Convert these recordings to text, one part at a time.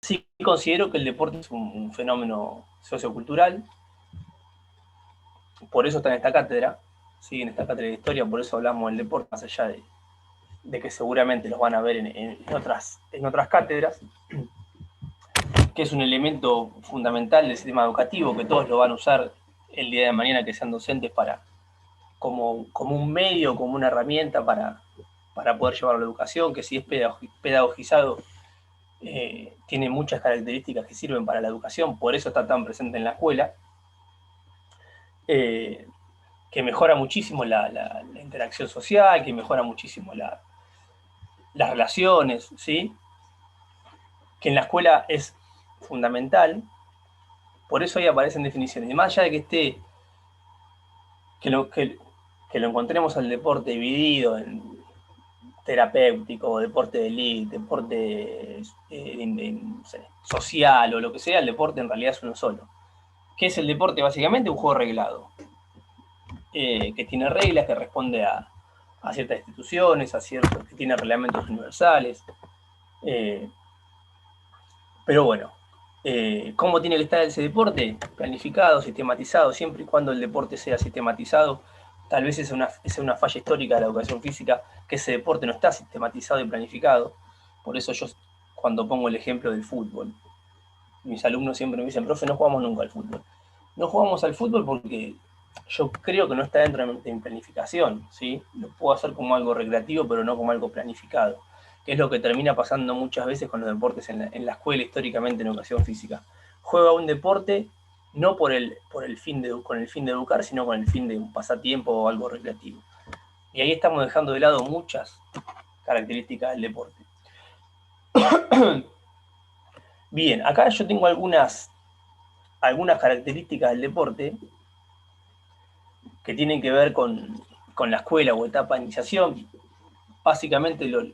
Sí considero que el deporte es un fenómeno sociocultural, por eso está en esta cátedra, ¿sí? En esta cátedra de historia, por eso hablamos del deporte, más allá de que seguramente los van a ver en otras cátedras, que es un elemento fundamental del sistema educativo, que todos lo van a usar el día de mañana que sean docentes como un medio, como una herramienta para poder llevar la educación, que si es pedagogizado, tiene muchas características que sirven para la educación, por eso está tan presente en la escuela, eh, que mejora muchísimo la interacción social, que mejora muchísimo las relaciones, ¿sí? Que en la escuela es fundamental, por eso ahí aparecen definiciones. Y más allá de que esté, que lo, que, que lo encontremos al deporte dividido en terapéutico, deporte de elite, deporte no sé, social o lo que sea, el deporte en realidad es uno solo. ¿Qué es el deporte? Básicamente un juego reglado, que tiene reglas, que responde a ciertas instituciones, que tiene reglamentos universales. Eh, pero bueno, ¿cómo tiene que estar ese deporte? Planificado, sistematizado, siempre y cuando el deporte sea sistematizado. Tal vez es una falla histórica de la educación física, que ese deporte no está sistematizado y planificado. Por eso yo, cuando pongo el ejemplo del fútbol, mis alumnos siempre me dicen, profe, no jugamos nunca al fútbol. No jugamos al fútbol porque yo creo que no está dentro de mi planificación, ¿sí? Lo puedo hacer como algo recreativo, pero no como algo planificado, que es lo que termina pasando muchas veces con los deportes en la escuela, históricamente en educación física. Juega un deporte no con el fin de educar, sino con el fin de un pasatiempo o algo recreativo. Y ahí estamos dejando de lado muchas características del deporte. Bien, acá yo tengo algunas características del deporte que tienen que ver con la escuela o etapa de iniciación. Básicamente lo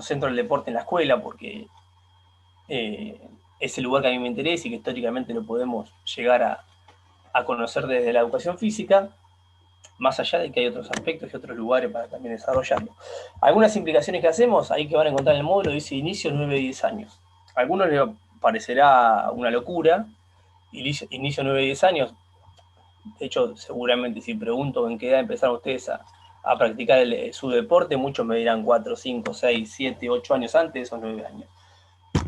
centro el deporte en la escuela porque es el lugar que a mí me interesa y que históricamente lo podemos llegar a conocer desde la educación física, más allá de que hay otros aspectos y otros lugares para también desarrollarlo. Algunas implicaciones que hacemos, ahí que van a encontrar en el módulo, dice inicio 9-10 años. A algunos les parecerá una locura, inicio 9-10 años. De hecho, seguramente si pregunto en qué edad empezaron ustedes a practicar su deporte, muchos me dirán 4, 5, 6, 7, 8 años antes de esos 9 años.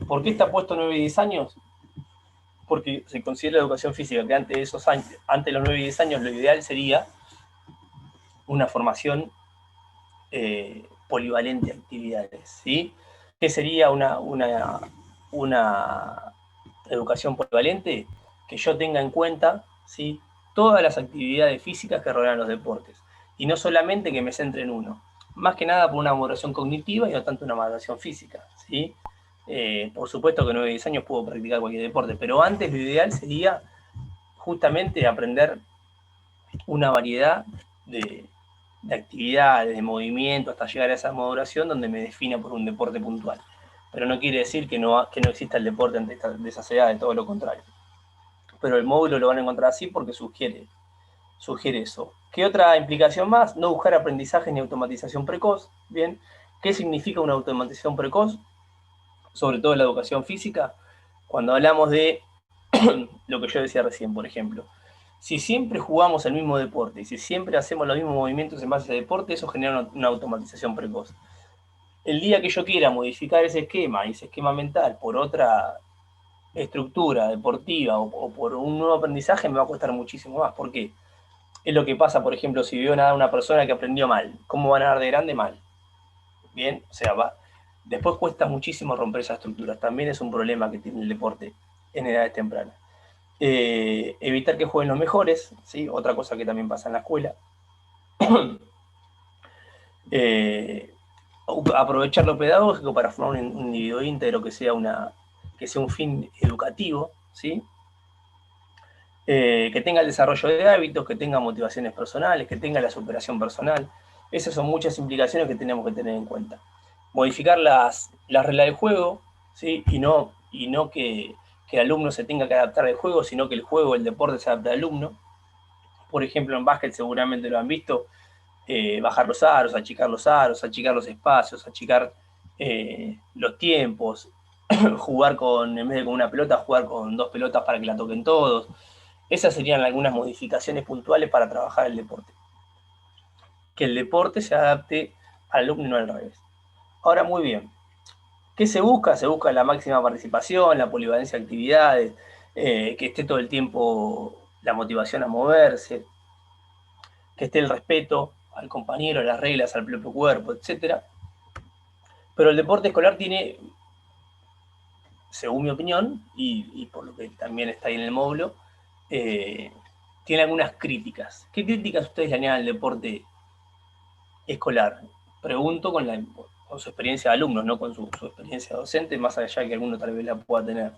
¿Por qué está puesto 9 y 10 años? Porque se considera la educación física que antes de esos años, antes de los 9 y 10 años, lo ideal sería una formación polivalente de actividades, ¿sí? ¿Qué sería una educación polivalente? Que yo tenga en cuenta, ¿sí? Todas las actividades físicas que rodean los deportes. Y no solamente que me centre en uno. Más que nada por una maduración cognitiva y no tanto una maduración física, ¿sí? Por supuesto que a 9 10 años puedo practicar cualquier deporte, pero antes lo ideal sería justamente aprender una variedad de actividades, de movimiento, hasta llegar a esa maduración donde me defina por un deporte puntual. Pero no quiere decir que no exista el deporte ante de esas edades, todo lo contrario. Pero el módulo lo van a encontrar así porque sugiere eso. ¿Qué otra implicación más? No buscar aprendizaje ni automatización precoz. Bien, ¿qué significa una automatización precoz? Sobre todo en la educación física, cuando hablamos de lo que yo decía recién, por ejemplo. Si siempre jugamos el mismo deporte y si siempre hacemos los mismos movimientos en base a ese deporte, eso genera una automatización precoz. El día que yo quiera modificar ese esquema y ese esquema mental por otra estructura deportiva o por un nuevo aprendizaje, me va a costar muchísimo más. ¿Por qué? Es lo que pasa, por ejemplo, si veo a una persona que aprendió mal. ¿Cómo van a dar de grande? Mal. Bien, o sea, después cuesta muchísimo romper esas estructuras. También es un problema que tiene el deporte en edades tempranas. Evitar que jueguen los mejores, ¿sí? Otra cosa que también pasa en la escuela. eh, Aprovechar lo pedagógico para formar un individuo íntegro que sea un fin educativo, ¿sí? Que tenga el desarrollo de hábitos, que tenga motivaciones personales, que tenga la superación personal. Esas son muchas implicaciones que tenemos que tener en cuenta. Modificar las reglas del juego, ¿sí? Y no que el alumno se tenga que adaptar al juego, sino que el juego, el deporte se adapte al alumno. Por ejemplo, en básquet seguramente lo han visto, bajar los aros, achicar los espacios, achicar los tiempos, jugar en vez de con una pelota, jugar con 2 pelotas para que la toquen todos. Esas serían algunas modificaciones puntuales para trabajar el deporte. Que el deporte se adapte al alumno y no al revés. Ahora, muy bien. ¿Qué se busca? Se busca la máxima participación, la polivalencia de actividades, que esté todo el tiempo la motivación a moverse, que esté el respeto al compañero, a las reglas, al propio cuerpo, etc. Pero el deporte escolar tiene, según mi opinión, y por lo que también está ahí en el módulo, tiene algunas críticas. ¿Qué críticas ustedes le añaden al deporte escolar? Pregunto con su experiencia de alumnos, no con su experiencia docente, más allá que alguno tal vez la pueda tener.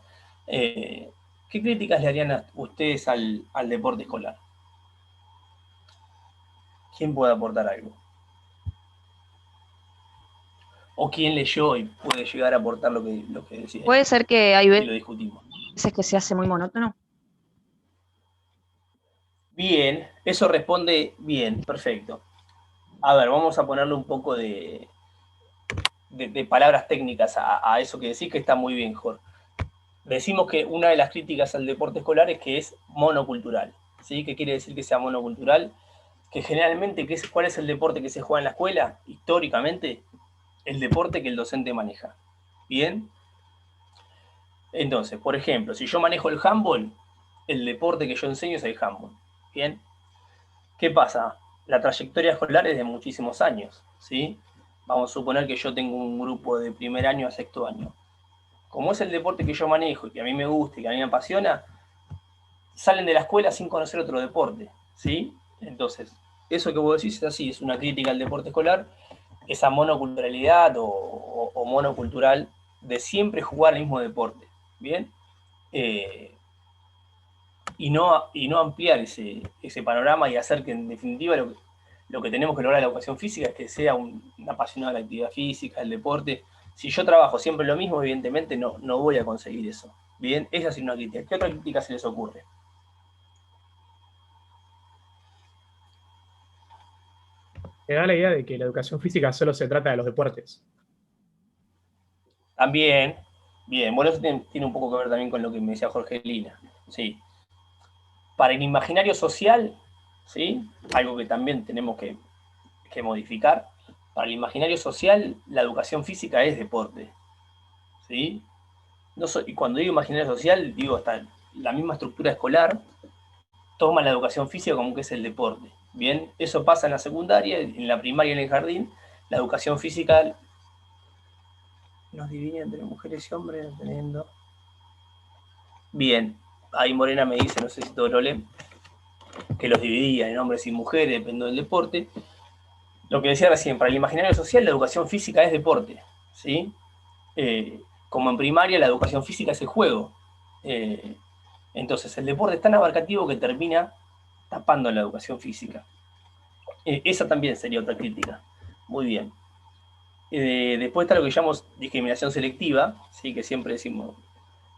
¿Qué críticas le harían a ustedes al deporte escolar? ¿Quién puede aportar algo? ¿O quién leyó y puede llegar a aportar lo que decía? Puede ser que hay Y lo discutimos. veces que se hace muy monótono. Bien, eso responde bien, perfecto. A ver, vamos a ponerle un poco de palabras técnicas a eso que decís, que está muy bien, Jorge. Decimos que una de las críticas al deporte escolar es que es monocultural. ¿Sí? ¿Qué quiere decir que sea monocultural? Que generalmente, ¿cuál es el deporte que se juega en la escuela? Históricamente, el deporte que el docente maneja. ¿Bien? Entonces, por ejemplo, si yo manejo el handball, el deporte que yo enseño es el handball. ¿Bien? ¿Qué pasa? La trayectoria escolar es de muchísimos años. ¿Sí? Vamos a suponer que yo tengo un grupo de primer año a sexto año. Como es el deporte que yo manejo y que a mí me gusta y que a mí me apasiona, salen de la escuela sin conocer otro deporte, ¿sí? Entonces, eso que vos decís es así, es una crítica al deporte escolar, esa monoculturalidad o monocultural de siempre jugar el mismo deporte, ¿bien? Y no ampliar ese panorama y hacer que en definitiva lo que tenemos que lograr en la educación física es que sea un apasionado de la actividad física, el deporte. Si yo trabajo siempre lo mismo, evidentemente no voy a conseguir eso. Bien, esa es una crítica. ¿Qué otra crítica se les ocurre? Te da la idea de que la educación física solo se trata de los deportes. También, bien, bueno, eso tiene un poco que ver también con lo que me decía Jorgelina, ¿sí? Para el imaginario social, ¿sí? Algo que también tenemos que modificar, para el imaginario social la educación física es deporte, ¿sí? Y cuando digo imaginario social, digo hasta la misma estructura escolar toma la educación física como que es el deporte, ¿bien? Eso pasa en la secundaria, en la primaria y en el jardín, la educación física nos divide entre mujeres y hombres, teniendo... Bien, ahí Morena me dice, no sé si todo lo leen, que los dividía en hombres y mujeres, dependiendo del deporte. Lo que decía recién, para el imaginario social la educación física es deporte, ¿sí? Como en primaria la educación física es el juego. Entonces el deporte es tan abarcativo que termina tapando la educación física. Esa también sería otra crítica. Muy bien. Después está lo que llamamos discriminación selectiva, ¿sí? Que siempre decimos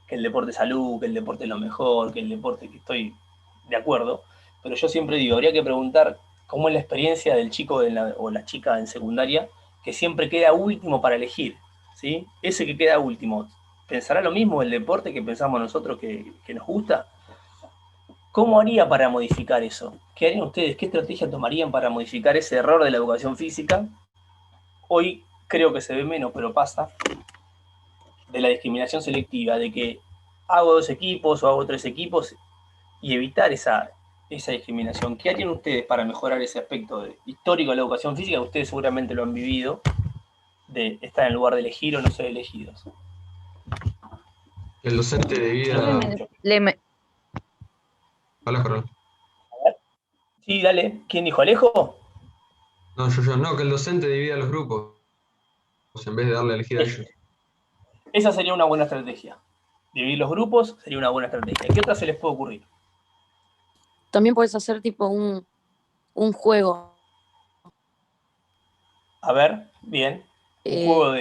que el deporte es salud, que el deporte es lo mejor, que el deporte, que estoy de acuerdo, pero yo siempre digo, habría que preguntar cómo es la experiencia del chico o la chica en secundaria que siempre queda último para elegir, ¿sí? Ese que queda último, ¿pensará lo mismo el deporte que pensamos nosotros que nos gusta? ¿Cómo haría para modificar eso? ¿Qué harían ustedes? ¿Qué estrategia tomarían para modificar ese error de la educación física? Hoy creo que se ve menos, pero pasa, de la discriminación selectiva, de que hago 2 equipos o hago 3 equipos y evitar esa discriminación. ¿Qué harían ustedes para mejorar ese aspecto histórico de la educación física? Ustedes seguramente lo han vivido, de estar en el lugar de elegir o no ser elegidos. El docente Yo debida. Hola, Jorge. Sí, dale. ¿Quién dijo? ¿Alejo? No, yo. No, que el docente divida los grupos en vez de darle a elegir a ellos. Esa sería una buena estrategia. Dividir los grupos sería una buena estrategia. ¿Qué otra se les puede ocurrir? También puedes hacer tipo un juego. A ver, bien. Un juego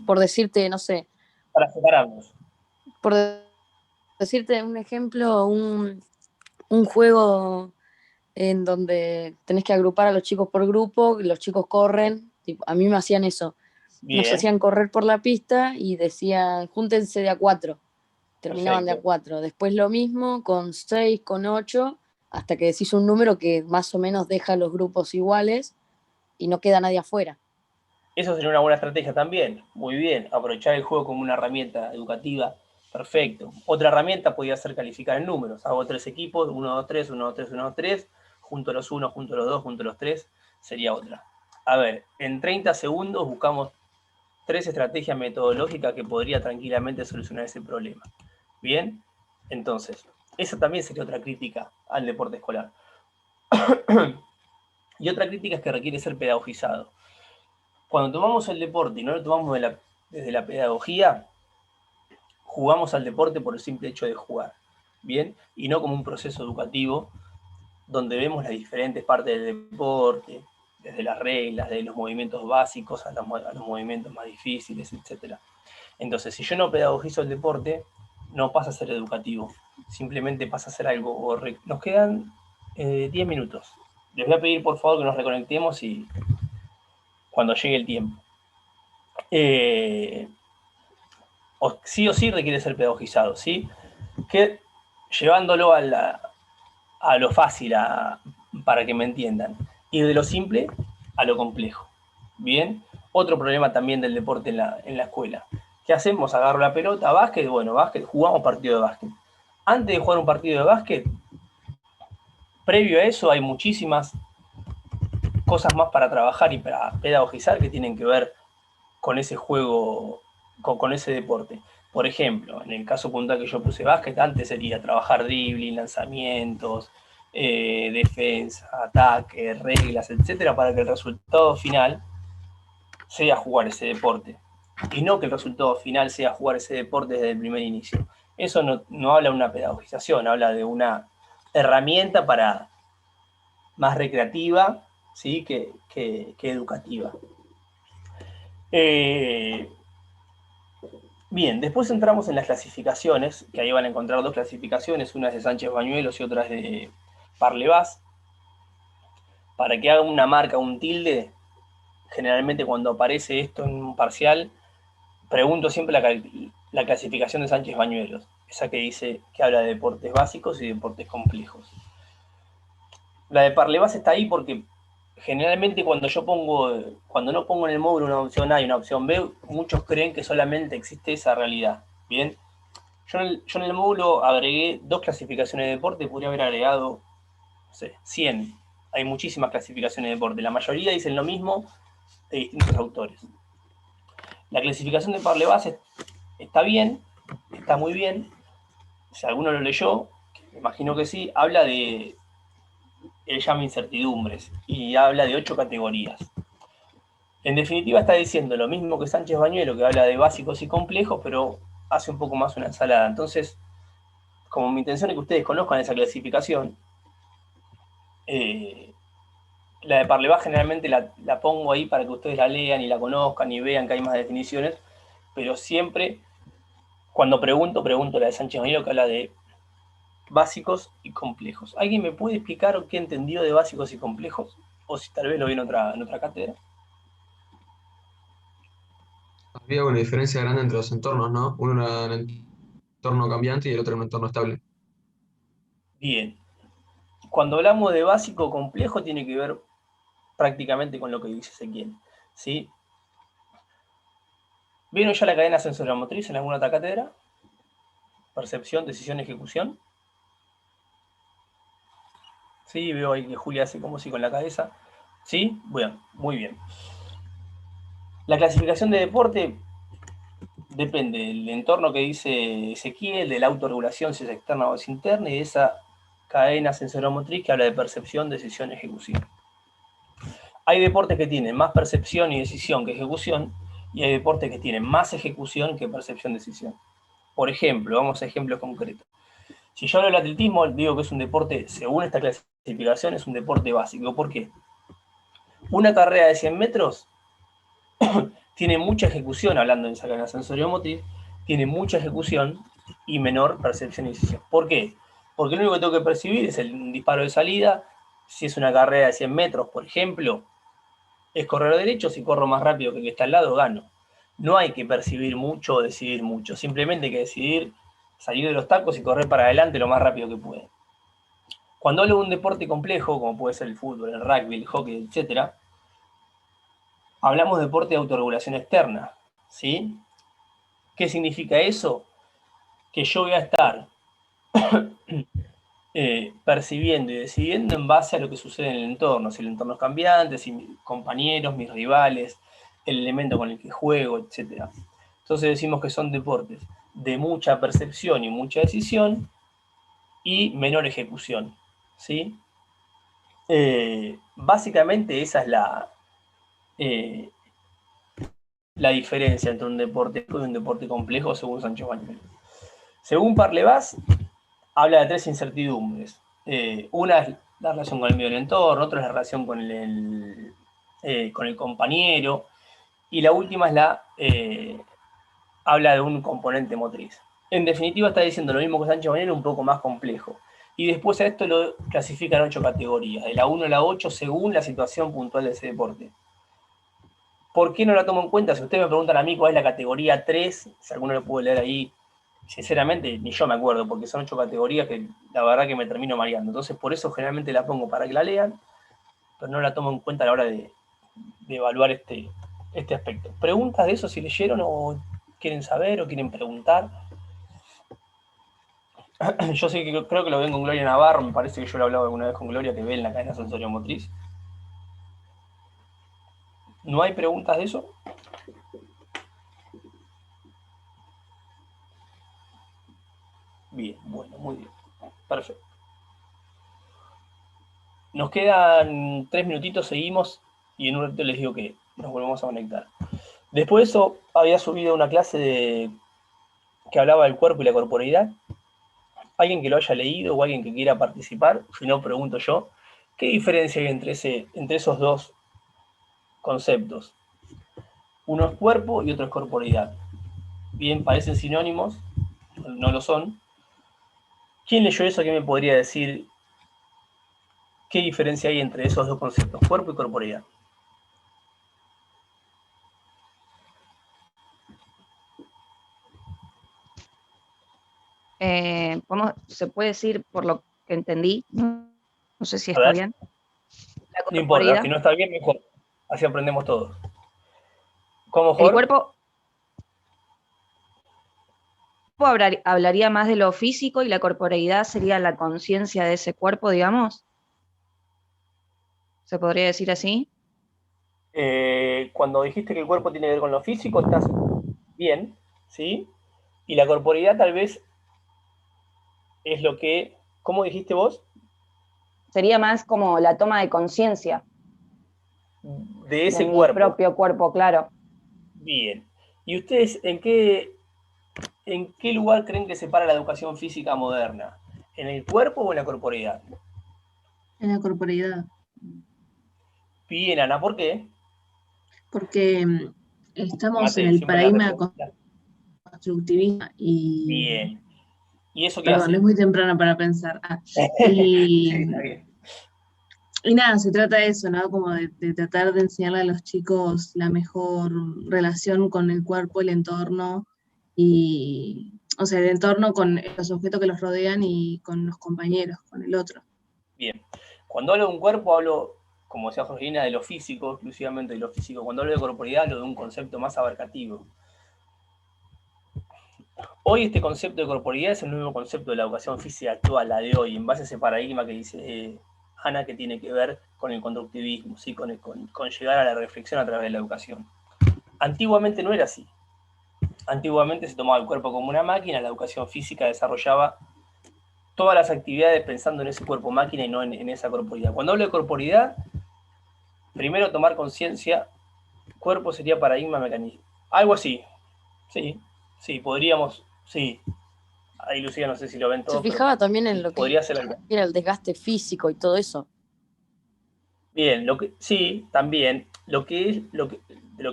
Por decirte, no sé, para separarnos. por decirte un ejemplo, un juego en donde tenés que agrupar a los chicos por grupo, y los chicos corren. Tipo, a mí me hacían eso. Nos Bien, hacían correr por la pista y decían, júntense de a 4. Terminaban de a perfecto. 4. Después lo mismo, con 6, con 8, hasta que decís un número que más o menos deja los grupos iguales y no queda nadie afuera. Eso sería una buena estrategia también. Muy bien, aprovechar el juego como una herramienta educativa. Perfecto. Otra herramienta podría ser calificar en números. Hago 3 equipos, 1, 2, 3, 1, 2, 3, 1, 2, 3. Junto los 1, junto los 2, junto los 3. Sería otra. A ver, en 30 segundos buscamos 3 estrategias metodológicas que podría tranquilamente solucionar ese problema. Bien, entonces, esa también sería otra crítica al deporte escolar. Y otra crítica es que requiere ser pedagogizado. Cuando tomamos el deporte y no lo tomamos desde la pedagogía, jugamos al deporte por el simple hecho de jugar, ¿bien? Y no como un proceso educativo donde vemos las diferentes partes del deporte, desde las reglas, desde los movimientos básicos a los movimientos más difíciles, etc. Entonces, si yo no pedagogizo el deporte, no pasa a ser educativo, simplemente pasa a ser algo. Nos quedan 10 minutos. Les voy a pedir por favor que nos reconectemos y cuando llegue el tiempo. Sí o sí requiere ser pedagogizado, ¿sí? Que llevándolo a lo fácil, para que me entiendan, ir de lo simple a lo complejo. Bien, otro problema también del deporte en la escuela. ¿Qué hacemos? Agarro la pelota, básquet, bueno, básquet, jugamos partido de básquet. Antes de jugar un partido de básquet, previo a eso hay muchísimas cosas más para trabajar y para pedagogizar que tienen que ver con ese juego, con ese deporte. Por ejemplo, en el caso puntual que yo puse básquet, antes sería trabajar dribbling, lanzamientos, defensa, ataque, reglas, etcétera, para que el resultado final sea jugar ese deporte. Y no que el resultado final sea jugar ese deporte desde el primer inicio. Eso no habla de una pedagogización, habla de una herramienta para más recreativa, ¿sí? que educativa. Bien, después entramos en las clasificaciones, que ahí van a encontrar 2 clasificaciones, una es de Sánchez Bañuelos y otra es de Parlevás. Para que haga una marca, un tilde, generalmente cuando aparece esto en un parcial, pregunto siempre la clasificación de Sánchez Bañuelos, esa que dice que habla de deportes básicos y deportes complejos. La de Parlevás está ahí porque generalmente cuando no pongo en el módulo una opción A y una opción B, muchos creen que solamente existe esa realidad. Bien, yo en el módulo agregué 2 clasificaciones de deporte, podría haber agregado, no sé, 100. Hay muchísimas clasificaciones de deporte, la mayoría dicen lo mismo de distintos autores. La clasificación de Parlevás está bien, está muy bien. Si alguno lo leyó, me imagino que sí, habla de, él llama incertidumbres y habla de 8 categorías. En definitiva está diciendo lo mismo que Sánchez Bañuelo, que habla de básicos y complejos, pero hace un poco más una ensalada. Entonces, como mi intención es que ustedes conozcan esa clasificación, la de Parlevás generalmente la pongo ahí para que ustedes la lean y la conozcan y vean que hay más definiciones, pero siempre, cuando pregunto la de Sánchez Bañuelo, que habla de básicos y complejos. ¿Alguien me puede explicar qué entendió de básicos y complejos? O si tal vez lo vi en otra cátedra. Había una diferencia grande entre los entornos, ¿no? Uno era un entorno cambiante y el otro era un entorno estable. Bien. Cuando hablamos de básico o complejo, tiene que ver prácticamente con lo que dice Ezequiel, ¿sí? ¿Vieron ya la cadena sensoromotriz en alguna otra cátedra? Percepción, decisión, ejecución. Sí, veo ahí que Julia hace como si con la cabeza. ¿Sí? Bueno, muy bien. La clasificación de deporte depende del entorno que dice Ezequiel, de la autorregulación, si es externa o es interna, y de esa cadena sensoromotriz que habla de percepción, decisión, ejecución. Hay deportes que tienen más percepción y decisión que ejecución, y hay deportes que tienen más ejecución que percepción, decisión. Por ejemplo, vamos a ejemplos concretos. Si yo hablo del atletismo, digo que es un deporte, según esta clasificación, es un deporte básico. ¿Por qué? Una carrera de 100 metros tiene mucha ejecución, hablando de esa cadena sensoriomotriz, tiene mucha ejecución y menor percepción y decisión. ¿Por qué? Porque lo único que tengo que percibir es el disparo de salida. Si es una carrera de 100 metros, por ejemplo, es correr derecho. Si corro más rápido que el que está al lado, gano. No hay que percibir mucho o decidir mucho, simplemente hay que decidir salir de los tacos y correr para adelante lo más rápido que puede. Cuando hablo de un deporte complejo, como puede ser el fútbol, el rugby, el hockey, etc., hablamos de deporte de autorregulación externa, ¿sí? ¿Qué significa eso? Que yo voy a estar percibiendo y decidiendo en base a lo que sucede en el entorno, si el entorno es cambiante, si mis compañeros, mis rivales, el elemento con el que juego, etc. Entonces decimos que son deportes de mucha percepción y mucha decisión y menor ejecución, ¿sí? Básicamente esa es la diferencia entre un deporte y un deporte complejo según Sancho Bañuelos. Según Parlevas, habla de 3 incertidumbres. Una es la relación con el medio del entorno, otra es la relación con el compañero, y la última es habla de un componente motriz. En definitiva está diciendo lo mismo que Sancho Bañuelos, un poco más complejo. Y después a esto lo clasifican en 8 categorías, de la 1 a la 8 según la situación puntual de ese deporte. ¿Por qué no la tomo en cuenta? Si ustedes me preguntan a mí cuál es la categoría 3, si alguno lo puede leer ahí, sinceramente ni yo me acuerdo, porque son 8 categorías que la verdad que me termino mareando. Entonces por eso generalmente la pongo para que la lean, pero no la tomo en cuenta a la hora de evaluar este aspecto. ¿Preguntas de eso si leyeron o quieren saber o quieren preguntar? Yo sé que creo que lo ven con Gloria Navarro, me parece que yo lo he hablado alguna vez con Gloria, que ve en la cadena sensorio-motriz. ¿No hay preguntas de eso? Bien, bueno, muy bien. Perfecto. Nos quedan 3 minutitos, seguimos, y en un ratito les digo que nos volvemos a conectar. Después de eso, había subido una clase que hablaba del cuerpo y la corporeidad. Alguien que lo haya leído o alguien que quiera participar, si no, pregunto yo, ¿qué diferencia hay entre esos dos conceptos? Uno es cuerpo y otro es corporeidad. Bien, parecen sinónimos, no lo son. ¿Quién leyó eso? ¿Qué me podría decir? ¿Qué diferencia hay entre esos dos conceptos, cuerpo y corporeidad? Se puede decir, por lo que entendí, no sé si A está ver, bien, la no importa, corporeidad. si no está bien, mejor. Así aprendemos todos. ¿Cómo, El Jorge? cuerpo hablaría más de lo físico y la corporeidad sería la conciencia de ese cuerpo, digamos. ¿Se podría decir así? Cuando dijiste que el cuerpo tiene que ver con lo físico, estás bien, ¿sí? Y la corporeidad tal vez es lo que, ¿cómo dijiste vos? Sería más como la toma de conciencia De de ese mi cuerpo. propio cuerpo, claro. Bien. ¿Y ustedes en qué lugar creen que se para la educación física moderna? ¿En el cuerpo o en la corporeidad? En la corporeidad, Bien, Ana, ¿por qué? porque estamos en Mate, el siempre la paradigma respuesta. constructivista y, Bien. ¿Y eso qué perdón, hace? es muy temprano para pensar. Sí, Y, está bien. y nada, se trata de eso, ¿no? Como de tratar de enseñarle a los chicos la mejor relación con el cuerpo, el entorno, y, o sea, el entorno con los objetos que los rodean y con los compañeros, con el otro. Bien. Cuando hablo de un cuerpo, hablo, como decía Jorgelina, de lo físico, exclusivamente de lo físico. Cuando hablo de corporeidad, hablo de un concepto más abarcativo. Hoy este concepto de corporeidad es el nuevo concepto de la educación física actual, la de hoy, en base a ese paradigma que dice Ana, que tiene que ver con el conductivismo, ¿sí? con llegar a la reflexión a través de la educación. Antiguamente no era así. Antiguamente se tomaba el cuerpo como una máquina, la educación física desarrollaba todas las actividades pensando en ese cuerpo máquina y no en esa corporeidad. Cuando hablo de corporeidad, primero tomar conciencia, cuerpo sería paradigma, mecanismo. Algo así, sí, podríamos, sí. Ahí Lucía no sé si lo ven todo. Se fijaba también en sí, lo que podría ser algo. era el desgaste físico y todo eso. Bien, sí, también. De lo que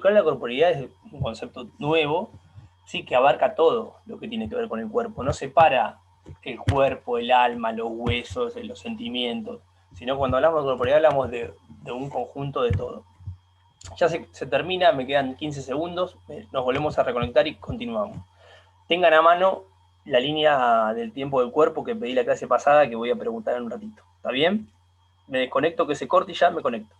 habla la corporeidad es un concepto nuevo, sí, que abarca todo lo que tiene que ver con el cuerpo. No separa el cuerpo, el alma, los huesos, los sentimientos, sino cuando hablamos de corporeidad hablamos de un conjunto de todo. Ya se termina, me quedan 15 segundos, nos volvemos a reconectar y continuamos. Tengan a mano la línea del tiempo del cuerpo que pedí la clase pasada, que voy a preguntar en un ratito. ¿Está bien? Me desconecto, que se corte y ya me conecto.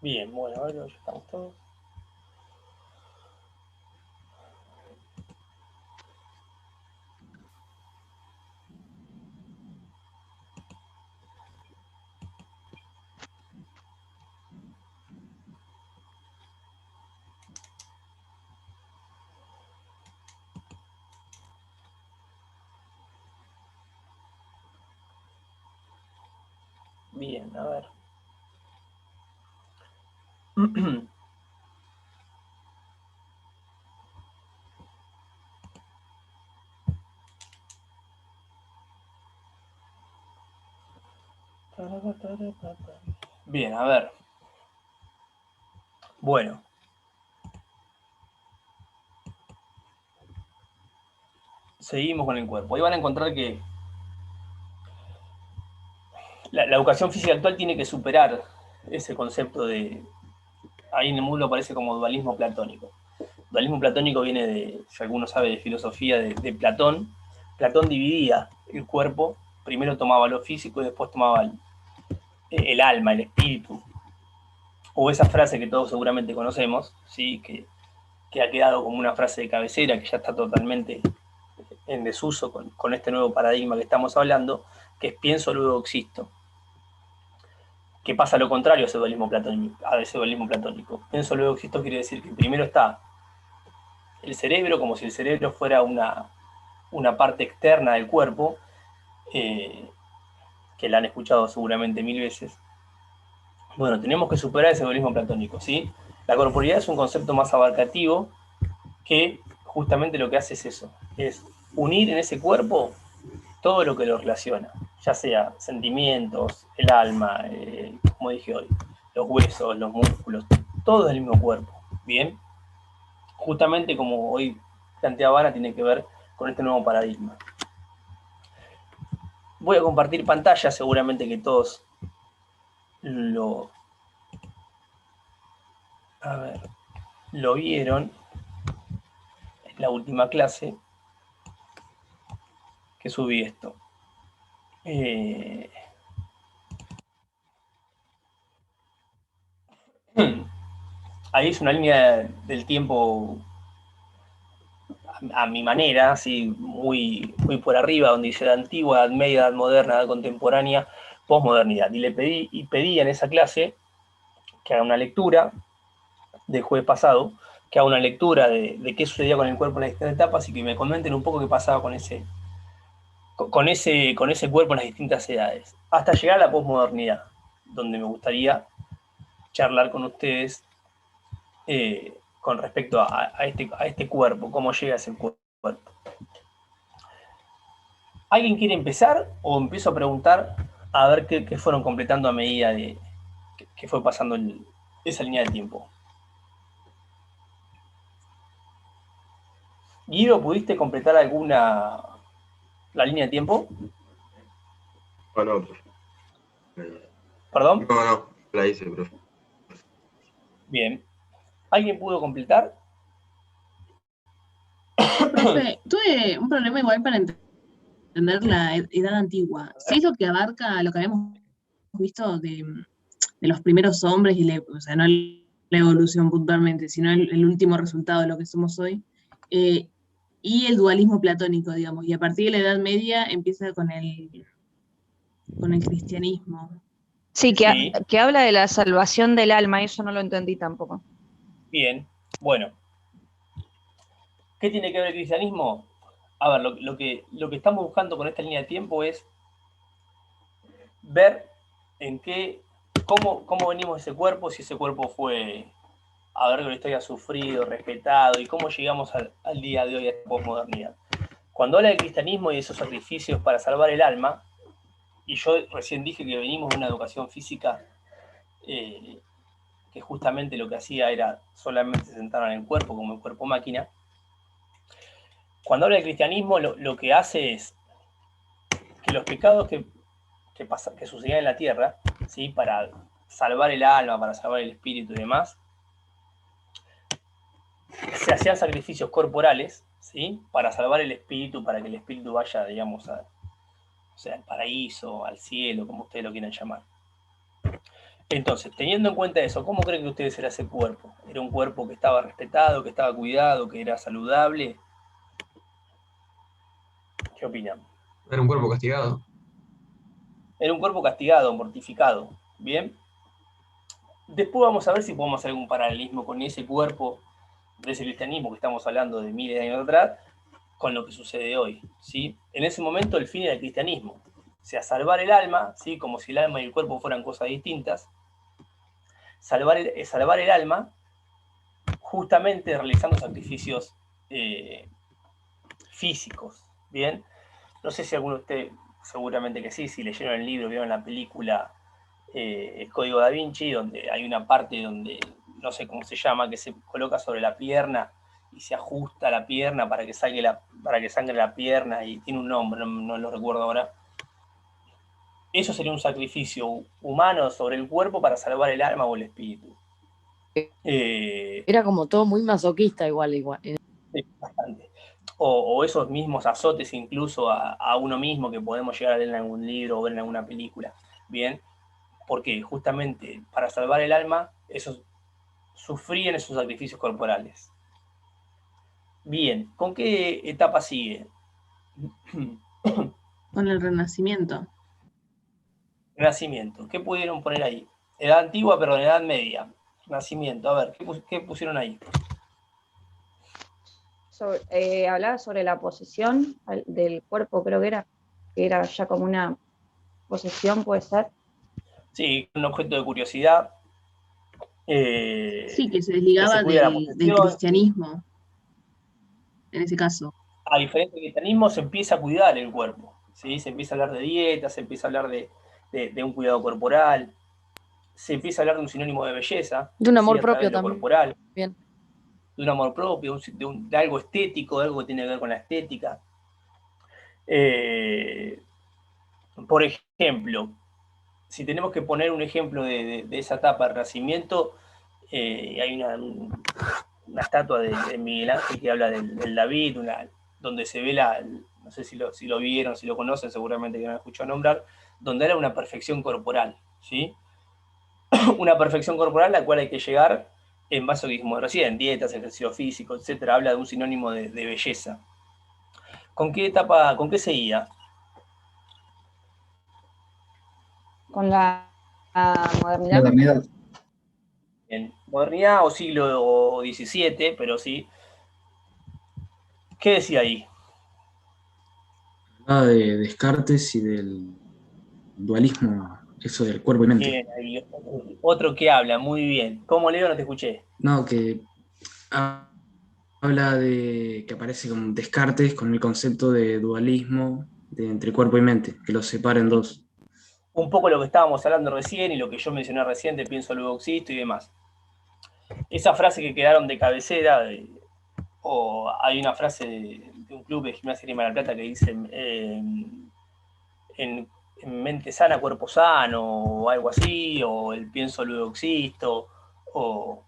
Bien, bueno, a ver, ya estamos todos. Bien, a ver. Bien, a ver. Bueno. Seguimos con el cuerpo. Ahí van a encontrar que la educación física actual tiene que superar ese concepto de... Ahí en el mundo aparece como dualismo platónico. Dualismo platónico viene de, si alguno sabe de filosofía, de Platón. Platón dividía el cuerpo, primero tomaba lo físico y después tomaba el alma, el espíritu. O esa frase que todos seguramente conocemos, ¿sí? que ha quedado como una frase de cabecera, que ya está totalmente en desuso con este nuevo paradigma que estamos hablando, que es pienso, luego existo. Que pasa lo contrario a ese dualismo platónico. Pienso, luego existo quiere decir que primero está el cerebro, como si el cerebro fuera una parte externa del cuerpo, que la han escuchado seguramente 1000 veces. Bueno, tenemos que superar ese dualismo platónico, ¿sí? La corporeidad es un concepto más abarcativo que justamente lo que hace es eso, es unir en ese cuerpo todo lo que lo relaciona, ya sea sentimientos, el alma, como dije hoy, los huesos, los músculos, todo es el mismo cuerpo, ¿bien? Justamente como hoy planteaba Ana, tiene que ver con este nuevo paradigma. Voy a compartir pantalla, seguramente que todos lo vieron en la última clase que subí esto. Ahí es una línea del tiempo a mi manera, así muy, muy por arriba, donde dice Edad Antigua, Edad Media, Edad Moderna, Edad Contemporánea, Posmodernidad. Y le pedí en esa clase que haga una lectura del jueves pasado, que haga una lectura de qué sucedía con el cuerpo en las distintas etapas y que me comenten un poco qué pasaba con ese con ese cuerpo en las distintas edades, hasta llegar a la posmodernidad, donde me gustaría charlar con ustedes con respecto a este cuerpo, cómo llega a ese cuerpo. ¿Alguien quiere empezar o empiezo a preguntar a ver qué fueron completando a medida de que fue pasando esa línea de tiempo? Guido, ¿pudiste completar la línea de tiempo? No, ¿Perdón? no, la hice, profe. Bien. ¿Alguien pudo completar? Profe, tuve un problema igual para entender la edad antigua. ¿Sí es lo que abarca lo que habíamos visto de los primeros hombres o sea, no la evolución puntualmente, sino el último resultado de lo que somos hoy? Y el dualismo platónico, digamos, y a partir de la Edad Media empieza con el cristianismo. Sí, Sí. que habla de la salvación del alma, eso no lo entendí tampoco. Bien, bueno. ¿Qué tiene que ver el cristianismo? A ver, lo que estamos buscando con esta línea de tiempo es ver cómo venimos de ese cuerpo, si ese cuerpo fue, a ver, que la historia ha sufrido, respetado, y cómo llegamos al día de hoy, a esta posmodernidad. Cuando habla del cristianismo y de esos sacrificios para salvar el alma, y yo recién dije que venimos de una educación física que justamente lo que hacía era solamente se sentaron en el cuerpo como el cuerpo máquina. Cuando habla del cristianismo, lo que hace es que los pecados que sucedían en la tierra, ¿sí? Para salvar el alma, para salvar el espíritu y demás, se hacían sacrificios corporales, ¿sí? Para salvar el espíritu, para que el espíritu vaya, digamos, al paraíso, al cielo, como ustedes lo quieran llamar. Entonces, teniendo en cuenta eso, ¿cómo creen que ustedes era ese cuerpo? ¿Era un cuerpo que estaba respetado, que estaba cuidado, que era saludable? ¿Qué opinan? Era un cuerpo castigado. Era un cuerpo castigado, mortificado. ¿Bien? Después vamos a ver si podemos hacer algún paralelismo con ese cuerpo de ese cristianismo que estamos hablando de miles de años atrás, con lo que sucede hoy, ¿sí? En ese momento el fin era el cristianismo, o sea, salvar el alma, ¿sí? Como si el alma y el cuerpo fueran cosas distintas, salvar el alma justamente realizando sacrificios físicos, ¿bien? No sé si alguno de ustedes, seguramente que sí, si leyeron el libro, vieron la película El Código Da Vinci, donde hay una parte donde, no sé cómo se llama, que se coloca sobre la pierna y se ajusta la pierna para que sangre la pierna, y tiene un nombre, no lo recuerdo ahora. Eso sería un sacrificio humano sobre el cuerpo para salvar el alma o el espíritu. Era como todo muy masoquista igual. Bastante. O esos mismos azotes incluso a uno mismo que podemos llegar a leer en algún libro o ver en alguna película. Bien, porque justamente para salvar el alma, sufrían esos sacrificios corporales. Bien, ¿con qué etapa sigue? Con el Renacimiento. Renacimiento. ¿Qué pudieron poner ahí? Edad antigua, perdón, edad media. Renacimiento. A ver, ¿qué pusieron ahí? Hablaba sobre la posesión del cuerpo, creo que era ya como una posesión, puede ser. Sí, un objeto de curiosidad. Sí, que se desligaba del cristianismo, en ese caso. A diferencia del cristianismo, se empieza a cuidar el cuerpo, ¿sí? Se empieza a hablar de dieta, se empieza a hablar de un cuidado corporal, se empieza a hablar de un sinónimo de belleza. De un amor ¿sí? propio también. Corporal, Bien. de un amor propio, de algo estético, de algo que tiene que ver con la estética. Por ejemplo, si tenemos que poner un ejemplo de esa etapa del Renacimiento, hay una estatua de Miguel Ángel que habla del David, donde se ve no sé si lo vieron, si lo conocen, seguramente que no han escuchado nombrar, donde era una perfección corporal, ¿sí? Una perfección corporal a la cual hay que llegar en base a lo que dijimos recién, dietas, ejercicio físico, etc. Habla de un sinónimo de belleza. ¿Con qué seguía? Con la modernidad. Modernidad. En modernidad o siglo XVII, pero sí. ¿Qué decía ahí? Hablaba de Descartes y del dualismo, eso del cuerpo y mente. Bien, ahí, otro que habla, muy bien. ¿Cómo leo? No te escuché. No, que habla de que aparece como Descartes con el concepto de dualismo entre cuerpo y mente, que los separa en dos. Un poco lo que estábamos hablando recién y lo que yo mencioné recién de pienso luego existo y demás. Esa frase que quedaron de cabecera, o hay una frase de un club de Gimnasia Grima de la Plata que dice en mente sana, cuerpo sano, o algo así, o el pienso luego existo, o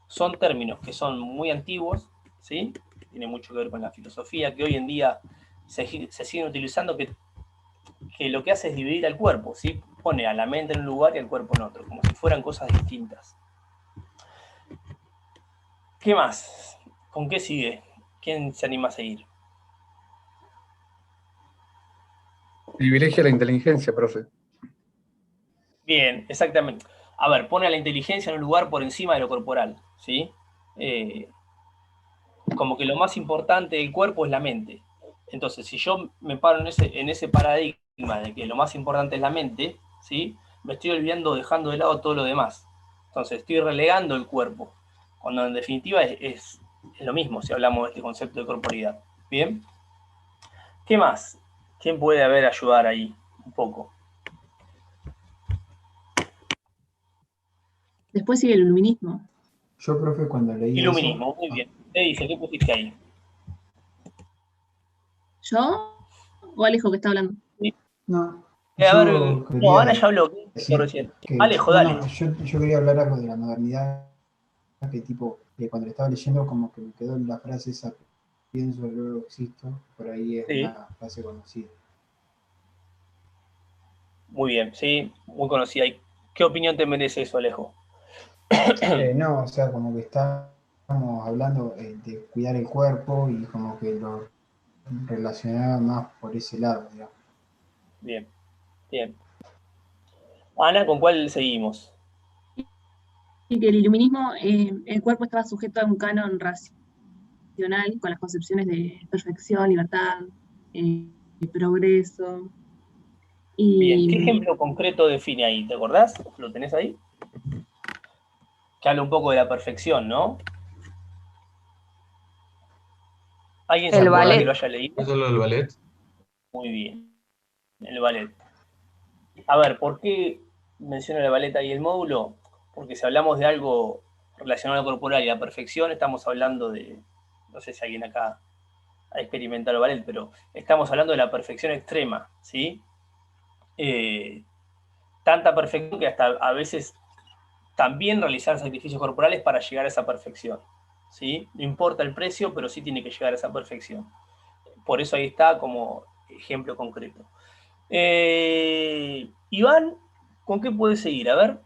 son términos que son muy antiguos, ¿sí? Tiene mucho que ver con la filosofía, que hoy en día se siguen utilizando, que lo que hace es dividir al cuerpo, ¿sí? Pone a la mente en un lugar y al cuerpo en otro, como si fueran cosas distintas. ¿Qué más? ¿Con qué sigue? ¿Quién se anima a seguir? Privilegia la inteligencia, profe. Bien, exactamente. A ver, pone a la inteligencia en un lugar por encima de lo corporal, ¿sí? Como que lo más importante del cuerpo es la mente. Entonces, si yo me paro en ese paradigma de que lo más importante es la mente, ¿sí? Me estoy olvidando, dejando de lado todo lo demás. Entonces, estoy relegando el cuerpo, cuando en definitiva es lo mismo si hablamos de este concepto de corporeidad. ¿Bien? ¿Qué más? ¿Quién puede ayudar ahí un poco? Después sigue el iluminismo. Yo, profe, cuando leí eso, Iluminismo, muy bien. ¿Qué dice? ¿Qué pusiste ahí? ¿Yo? ¿O Alejo que está hablando? no, A ver, yo no, Ana quería ya habló decir recién. que, Alejo, no, dale. no, yo quería hablar algo de la modernidad, que tipo, cuando le estaba leyendo como que me quedó la frase esa, pienso, luego existo, por ahí es Sí, una frase conocida. muy bien, sí, muy conocida. ¿Y qué opinión te merece eso, Alejo? No, o sea, como que estamos hablando de cuidar el cuerpo y como que lo relacionaba más por ese lado, digamos. Bien, bien. Ana, ¿con cuál seguimos? Y que el iluminismo, el cuerpo estaba sujeto a un canon racional con las concepciones de perfección, libertad, progreso. Bien, ¿qué Y ejemplo concreto define ahí? ¿Te acordás? ¿Lo tenés ahí? Que habla un poco de la perfección, ¿no? ¿Alguien se El acuerda que lo ballet. haya leído? ¿Es solo el ballet? Muy bien, el ballet. A ver, ¿por qué menciono el ballet ahí el módulo? Porque si hablamos de algo relacionado a lo corporal y a la perfección, estamos hablando de, no sé si alguien acá ha experimentado el ballet, pero estamos hablando de la perfección extrema, ¿sí? Tanta perfección que hasta a veces también realizar sacrificios corporales para llegar a esa perfección, ¿sí? No importa el precio, pero sí tiene que llegar a esa perfección. Por eso ahí está como ejemplo concreto. Iván, ¿con qué puedes seguir? A ver.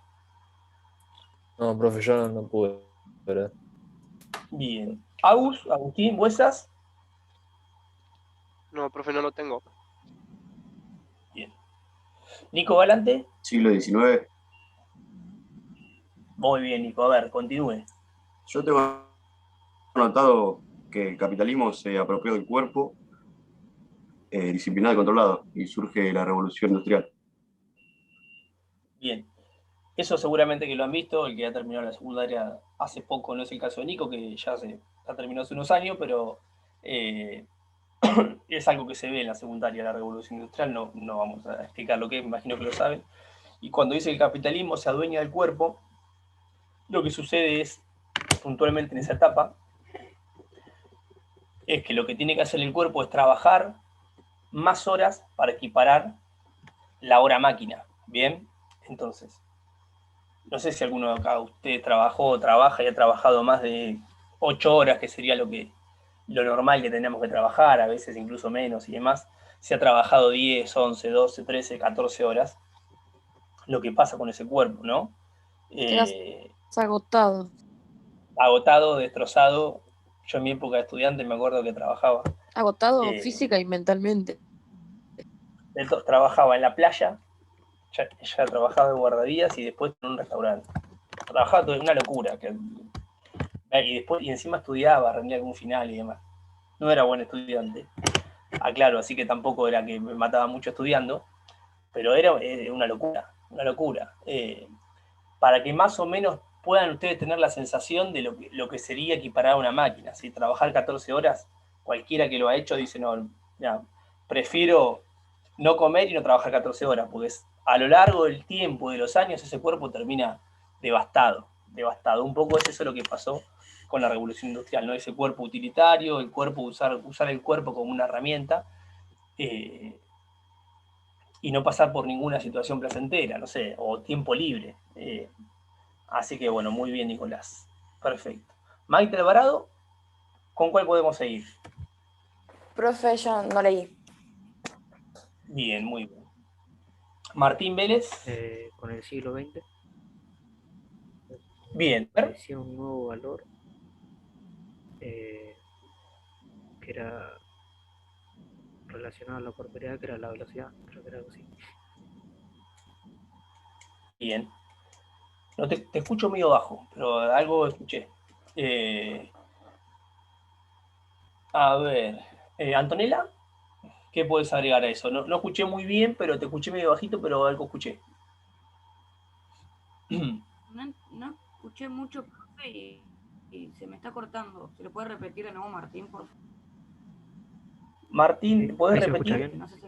No, profe, yo no pude, ¿verdad? Bien. Agustín, ¿Buesas? No, profe, no lo tengo. Bien. Nico Galante. Siglo XIX. Muy bien, Nico. A ver, continúe. Yo tengo anotado que el capitalismo se apropió del cuerpo, disciplinado y controlado, y surge la revolución industrial. Bien. Eso seguramente que lo han visto, el que ha terminado la secundaria hace poco, no es el caso de Nico, que ya ha terminado hace unos años, pero es algo que se ve en la secundaria, la revolución industrial, no vamos a explicar lo que es, me imagino que lo saben. Y cuando dice que el capitalismo se adueña del cuerpo, lo que sucede es, puntualmente en esa etapa, es que lo que tiene que hacer el cuerpo es trabajar más horas para equiparar la hora máquina, ¿bien? Entonces, no sé si alguno de acá usted trabaja y ha trabajado más de 8 horas, que sería lo normal que tenemos que trabajar, a veces incluso menos y demás. Si ha trabajado 10, 11, 12, 13, 14 horas, lo que pasa con ese cuerpo, ¿no? Quedas agotado. Agotado, destrozado. Yo en mi época de estudiante me acuerdo que trabajaba. Agotado física y mentalmente. Trabajaba en la playa, ya trabajaba de guardavías y después en un restaurante. Trabajaba todo, una locura. Y encima estudiaba, rendía algún final y demás. No era buen estudiante. aclaro, así que tampoco era que me mataba mucho estudiando, pero era una locura, una locura. Para que más o menos puedan ustedes tener la sensación de lo que sería equiparar a una máquina, ¿sí? Trabajar 14 horas, cualquiera que lo ha hecho dice, no, ya, prefiero no comer y no trabajar 14 horas, porque a lo largo del tiempo, de los años, ese cuerpo termina devastado, devastado. Un poco es eso lo que pasó con la revolución industrial, ¿no? Ese cuerpo utilitario, el cuerpo, usar el cuerpo como una herramienta, y no pasar por ninguna situación placentera, no sé, o tiempo libre. Así que bueno, muy bien, Nicolás. Perfecto. Maite Alvarado, ¿con cuál podemos seguir? Profe, yo no leí. Bien, muy bien. Martín Vélez. Con el siglo XX. Bien. Aparecía un nuevo valor que era relacionado a la corporeidad, que era la velocidad, creo que era algo así. Bien. No te escucho medio bajo, pero algo escuché. A ver, Antonella, ¿qué puedes agregar a eso? No escuché muy bien, pero te escuché medio bajito, pero algo escuché. No escuché mucho, profe, y se me está cortando. ¿Se lo puede repetir de nuevo, Martín, por favor? Martín, ¿puedes ¿Ahí se escucha repetir? bien? No sé si...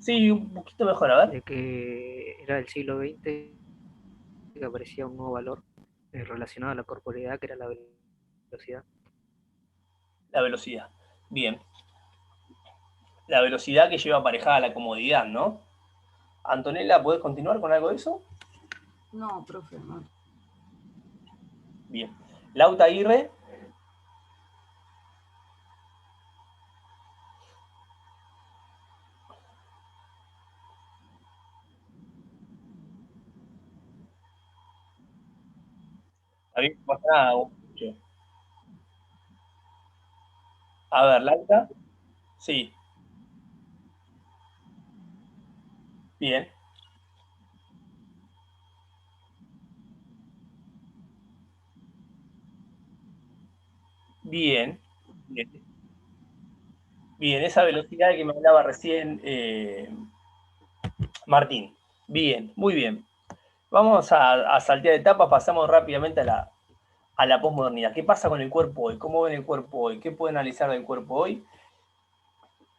Sí, un poquito mejor, a ver. De que era el siglo XX que aparecía un nuevo valor relacionado a la corporeidad, que era la velocidad. La velocidad. Bien. La velocidad que lleva aparejada la comodidad, ¿no? Antonella, ¿puedes continuar con algo de eso? No, profe, no. Bien. Lauta Aguirre. Está bien, no pasa nada. A ver, Lauta. Sí. Bien. Bien. Bien. Bien, esa velocidad que me hablaba recién Martín. Bien, muy bien. Vamos a saltear etapas, pasamos rápidamente a la posmodernidad. ¿Qué pasa con el cuerpo hoy? ¿Cómo ven el cuerpo hoy? ¿Qué pueden analizar del cuerpo hoy?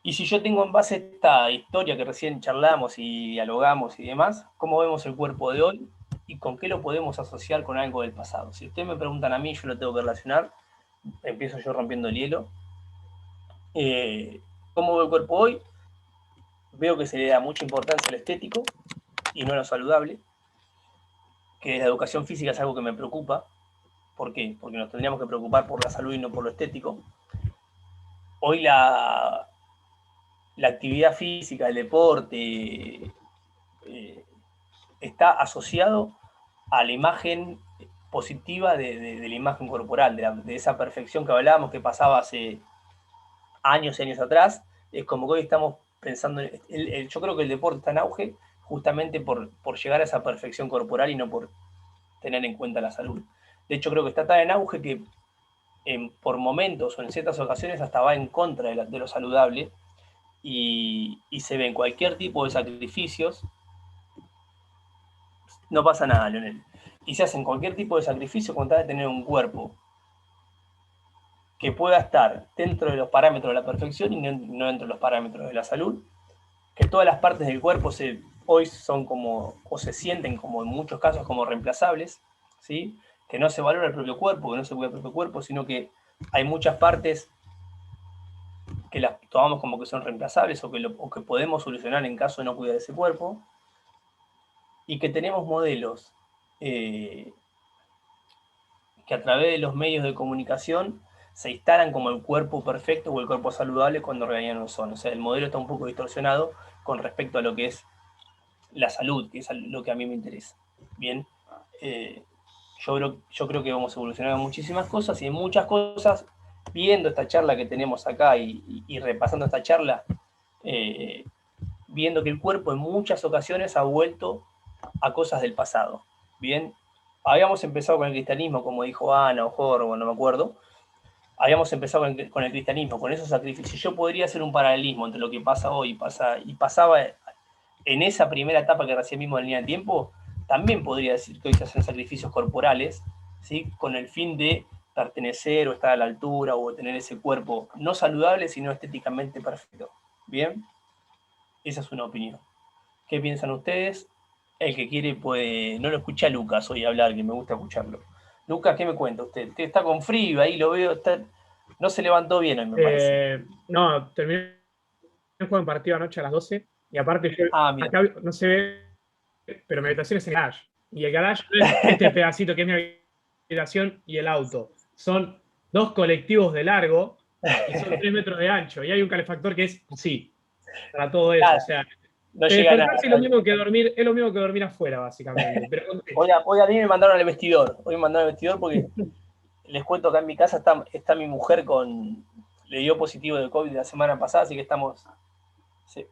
Y si yo tengo en base esta historia que recién charlamos y dialogamos y demás, ¿cómo vemos el cuerpo de hoy y con qué lo podemos asociar con algo del pasado? Si ustedes me preguntan a mí, yo lo tengo que relacionar. Empiezo yo rompiendo el hielo. ¿Cómo veo el cuerpo hoy? Veo que se le da mucha importancia al estético y no a lo saludable, que la educación física es algo que me preocupa. ¿Por qué? Porque nos tendríamos que preocupar por la salud y no por lo estético. Hoy la actividad física, el deporte, está asociado a la imagen positiva de la imagen corporal, de esa perfección que hablábamos que pasaba hace años y años atrás. Es como que hoy estamos pensando, yo creo que el deporte está en auge justamente por llegar a esa perfección corporal y no por tener en cuenta la salud. De hecho, creo que está tan en auge que por momentos o en ciertas ocasiones hasta va en contra de lo saludable y se ven cualquier tipo de sacrificios. No pasa nada, Leonel. Y se hacen cualquier tipo de sacrificio con tal de tener un cuerpo que pueda estar dentro de los parámetros de la perfección y no dentro de los parámetros de la salud, que todas las partes del cuerpo hoy son como, o se sienten como en muchos casos como reemplazables, ¿sí? Que no se valora el propio cuerpo, que no se cuida el propio cuerpo, sino que hay muchas partes que las tomamos como que son reemplazables o que podemos solucionar en caso de no cuidar ese cuerpo, y que tenemos modelos que a través de los medios de comunicación se instalan como el cuerpo perfecto o el cuerpo saludable cuando en realidad no son. O sea, el modelo está un poco distorsionado con respecto a lo que es la salud, que es lo que a mí me interesa. Bien, yo creo que vamos a evolucionar en muchísimas cosas y en muchas cosas, viendo esta charla que tenemos acá y repasando esta charla, viendo que el cuerpo en muchas ocasiones ha vuelto a cosas del pasado. Bien, habíamos empezado con el cristianismo, como dijo Ana o Jorge, no me acuerdo, habíamos empezado con el cristianismo, con esos sacrificios. Yo podría hacer un paralelismo entre lo que pasa hoy y pasaba en esa primera etapa que recién vimos en línea de tiempo. También podría decir que hoy se hacen sacrificios corporales, ¿sí? Con el fin de pertenecer o estar a la altura o tener ese cuerpo no saludable, sino estéticamente perfecto. ¿Bien? Esa es una opinión. ¿Qué piensan ustedes? El que quiere puede... No lo escuché a Lucas hoy hablar, que me gusta escucharlo. Lucas, ¿qué me cuenta usted? Usted está con frío, ahí lo veo, no se levantó bien hoy, me parece. No, terminé el juego en partido anoche a las 12 y aparte yo, acá no se ve, pero mi habitación es el garage. Y el garage no es este pedacito que es mi habitación y el auto. Son 2 colectivos de largo y son 3 metros de ancho. Y hay un calefactor que es así, para todo eso. Claro, o sea, no llega nada. es lo mismo que dormir afuera, básicamente. Pero hoy a mí me mandaron al vestidor. Hoy me mandaron al vestidor porque les cuento acá en mi casa está mi mujer le dio positivo de COVID la semana pasada, así que estamos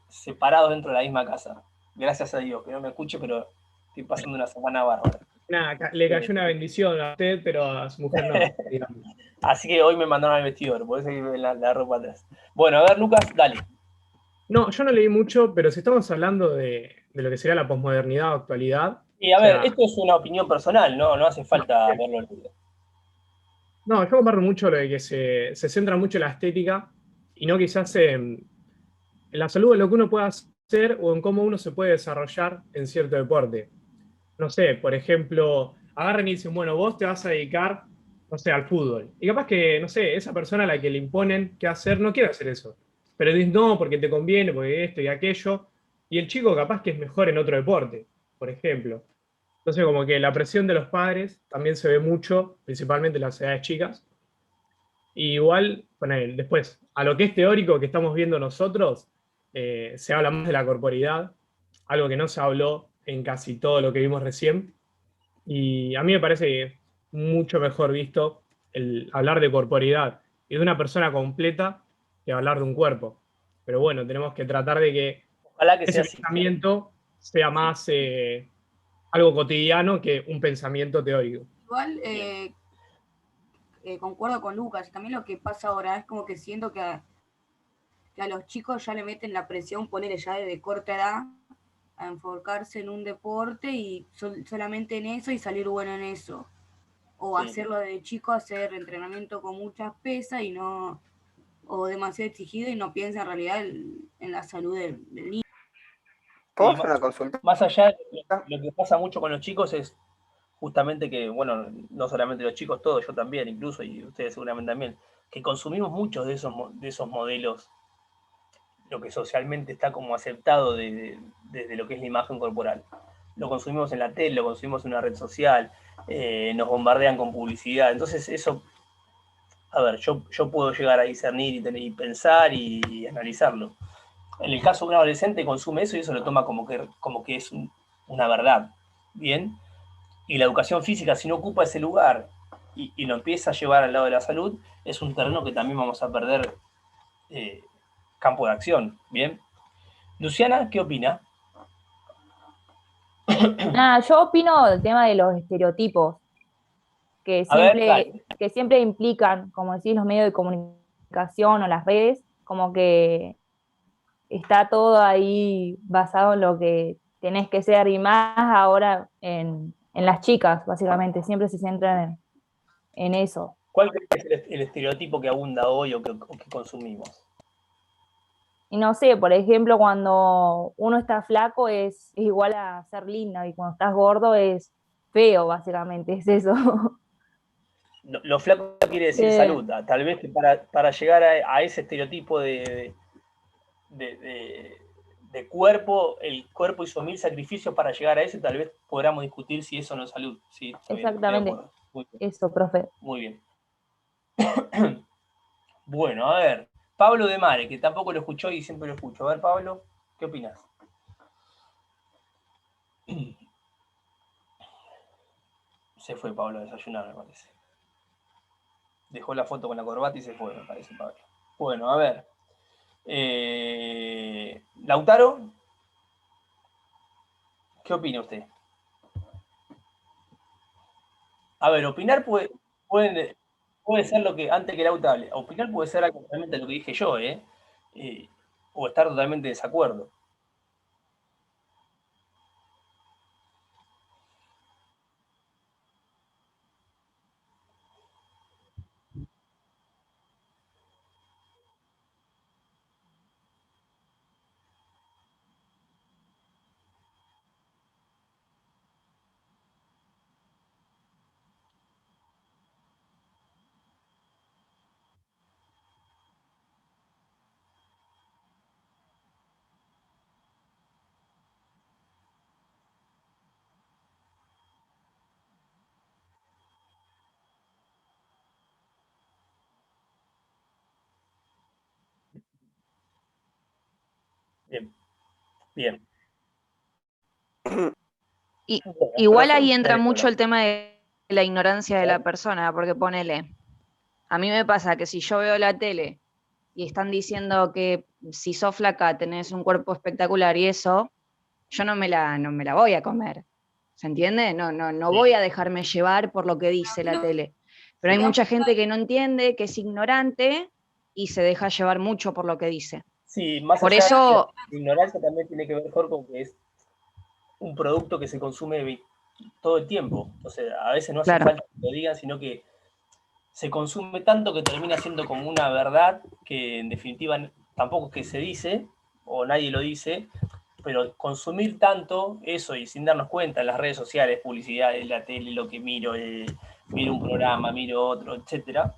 separados dentro de la misma casa. Gracias a Dios, que no me escuche, pero estoy pasando una semana bárbara. Nada, le cayó una bendición a usted, pero a su mujer no, digamos. Así que hoy me mandaron al vestidor, por eso que la ropa atrás. Bueno, a ver, Lucas, dale. No, yo no leí mucho, pero si estamos hablando de lo que sería la posmodernidad o actualidad. Y a ver, esto es una opinión personal, no hace falta verlo leído. No, yo comparto mucho lo de que se centra mucho en la estética y no quizás en la salud de lo que uno pueda hacer o en cómo uno se puede desarrollar en cierto deporte. No sé, por ejemplo, agarran y dicen, bueno, vos te vas a dedicar, no sé, al fútbol. Y capaz que, no sé, esa persona a la que le imponen qué hacer no quiere hacer eso. Pero dices, no, porque te conviene, porque esto y aquello. Y el chico capaz que es mejor en otro deporte, por ejemplo. Entonces, como que la presión de los padres también se ve mucho, principalmente en las edades chicas. Y igual, después, a lo que es teórico que estamos viendo nosotros, se habla más de la corporeidad, algo que no se habló en casi todo lo que vimos recién. Y a mí me parece que es mucho mejor visto el hablar de corporeidad y de una persona completa que hablar de un cuerpo. Pero bueno, tenemos que tratar de que ese pensamiento sea más algo cotidiano que un pensamiento teórico. Igual concuerdo con Lucas, y también lo que pasa ahora es como que siento que a los chicos ya le meten la presión, ponerle ya desde corta edad, a enfocarse en un deporte y solamente en eso y salir bueno en eso. O hacerlo de chico, hacer entrenamiento con muchas pesas y no, o demasiado exigido y no piensa en realidad en la salud del niño. ¿Puedo hacer una consulta? Más allá, lo que pasa mucho con los chicos es justamente que, bueno, no solamente los chicos, todos, yo también, incluso, y ustedes seguramente también, que consumimos muchos de esos modelos, lo que socialmente está como aceptado desde lo que es la imagen corporal. Lo consumimos en la tele, lo consumimos en una red social, nos bombardean con publicidad. Entonces eso, a ver, yo puedo llegar a discernir y pensar y analizarlo. En el caso de un adolescente consume eso y eso lo toma como que es una verdad, ¿bien? Y la educación física, si no ocupa ese lugar y lo empieza a llevar al lado de la salud, es un terreno que también vamos a perder campo de acción, ¿bien? Luciana, ¿qué opina? Nada, yo opino del tema de los estereotipos, que siempre implican, como decís, los medios de comunicación o las redes, como que está todo ahí basado en lo que tenés que ser, y más ahora en las chicas, básicamente, siempre se centran en eso. ¿Cuál es el estereotipo que abunda hoy o que consumimos? Y no sé, por ejemplo, cuando uno está flaco es igual a ser linda, y cuando estás gordo es feo, básicamente, es eso. Lo flaco quiere decir salud. Tal vez que para llegar a ese estereotipo de cuerpo, el cuerpo hizo 1000 sacrificios para llegar a eso, y tal vez podamos discutir si eso no es salud. Sí, exactamente. Eso, profe. Muy bien. Bueno, a ver, Pablo de Mare, que tampoco lo escuchó y siempre lo escucho. A ver, Pablo, ¿qué opinas? Se fue Pablo a desayunar, me parece. Dejó la foto con la corbata y se fue, me parece, Pablo. Bueno, a ver. Lautaro, ¿qué opina usted? A ver, opinar pueden puede ser lo que, antes que Lauta hable, opinar puede ser algo totalmente lo que dije yo, o estar totalmente de desacuerdo. Bien, bien. Igual ahí entra mucho el tema de la ignorancia de la persona, porque ponele, a mí me pasa que si yo veo la tele y están diciendo que si sos flaca tenés un cuerpo espectacular y eso, yo no me la voy a comer. ¿Se entiende? No voy a dejarme llevar por lo que dice la tele. Pero hay mucha gente que no entiende, que es ignorante y se deja llevar mucho por lo que dice. Sí, más por allá eso, de la ignorancia también tiene que ver, Jorge, con que es un producto que se consume todo el tiempo. O sea, a veces no hace falta que lo digan, sino que se consume tanto que termina siendo como una verdad que en definitiva tampoco es que se dice, o nadie lo dice, pero consumir tanto eso y sin darnos cuenta en las redes sociales, publicidad, en la tele, lo que miro, miro un programa, miro otro, etc.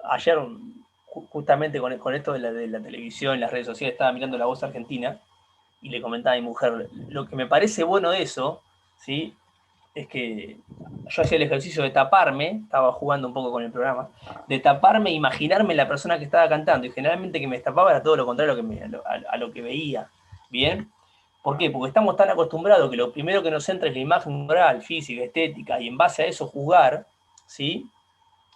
Ayer, justamente con esto de la televisión, las redes sociales, estaba mirando La Voz Argentina y le comentaba a mi mujer, lo que me parece bueno de eso, ¿sí?, es que yo hacía el ejercicio de taparme, estaba jugando un poco con el programa, de taparme e imaginarme la persona que estaba cantando, y generalmente que me tapaba era todo lo contrario a lo que veía, ¿bien? ¿Por qué? Porque estamos tan acostumbrados que lo primero que nos entra es la imagen moral, física, estética, y en base a eso juzgar, ¿sí?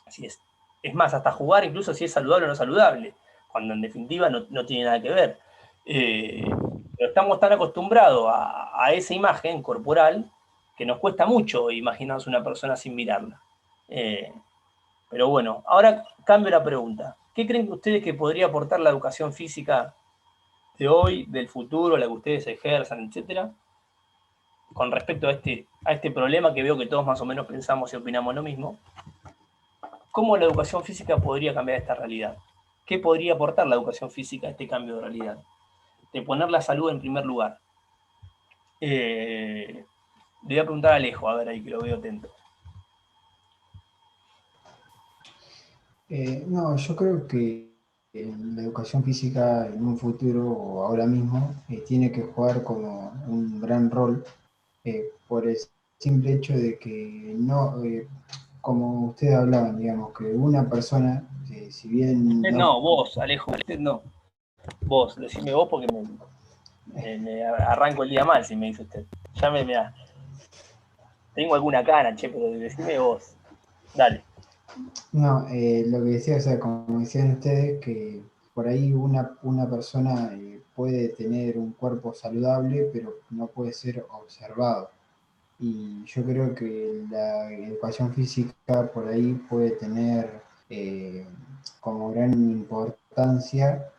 Así es más, hasta jugar incluso si es saludable o no saludable, cuando en definitiva no tiene nada que ver. Pero estamos tan acostumbrados a esa imagen corporal que nos cuesta mucho imaginarnos una persona sin mirarla. Pero bueno, ahora cambio la pregunta. ¿Qué creen ustedes que podría aportar la educación física de hoy, del futuro, la que ustedes ejerzan, etcétera, con respecto a este problema que veo que todos más o menos pensamos y opinamos lo mismo? ¿Cómo la educación física podría cambiar esta realidad? ¿Qué podría aportar la educación física a este cambio de realidad? De poner la salud en primer lugar. Le voy a preguntar a Alejo, a ver ahí que lo veo atento. No, yo creo que la educación física en un futuro o ahora mismo tiene que jugar como un gran rol por el simple hecho de que no, como ustedes hablaban, digamos, que una persona, si bien... Usted no, vos, Alejo, usted no. Vos, decime vos porque me arranco el día mal si me dice usted. Ya me da. Tengo alguna cana, che, pero decime vos. Dale. No, lo que decía, o sea, como decían ustedes, que por ahí una persona puede tener un cuerpo saludable, pero no puede ser observado. Y yo creo que la educación física por ahí puede tener como gran importancia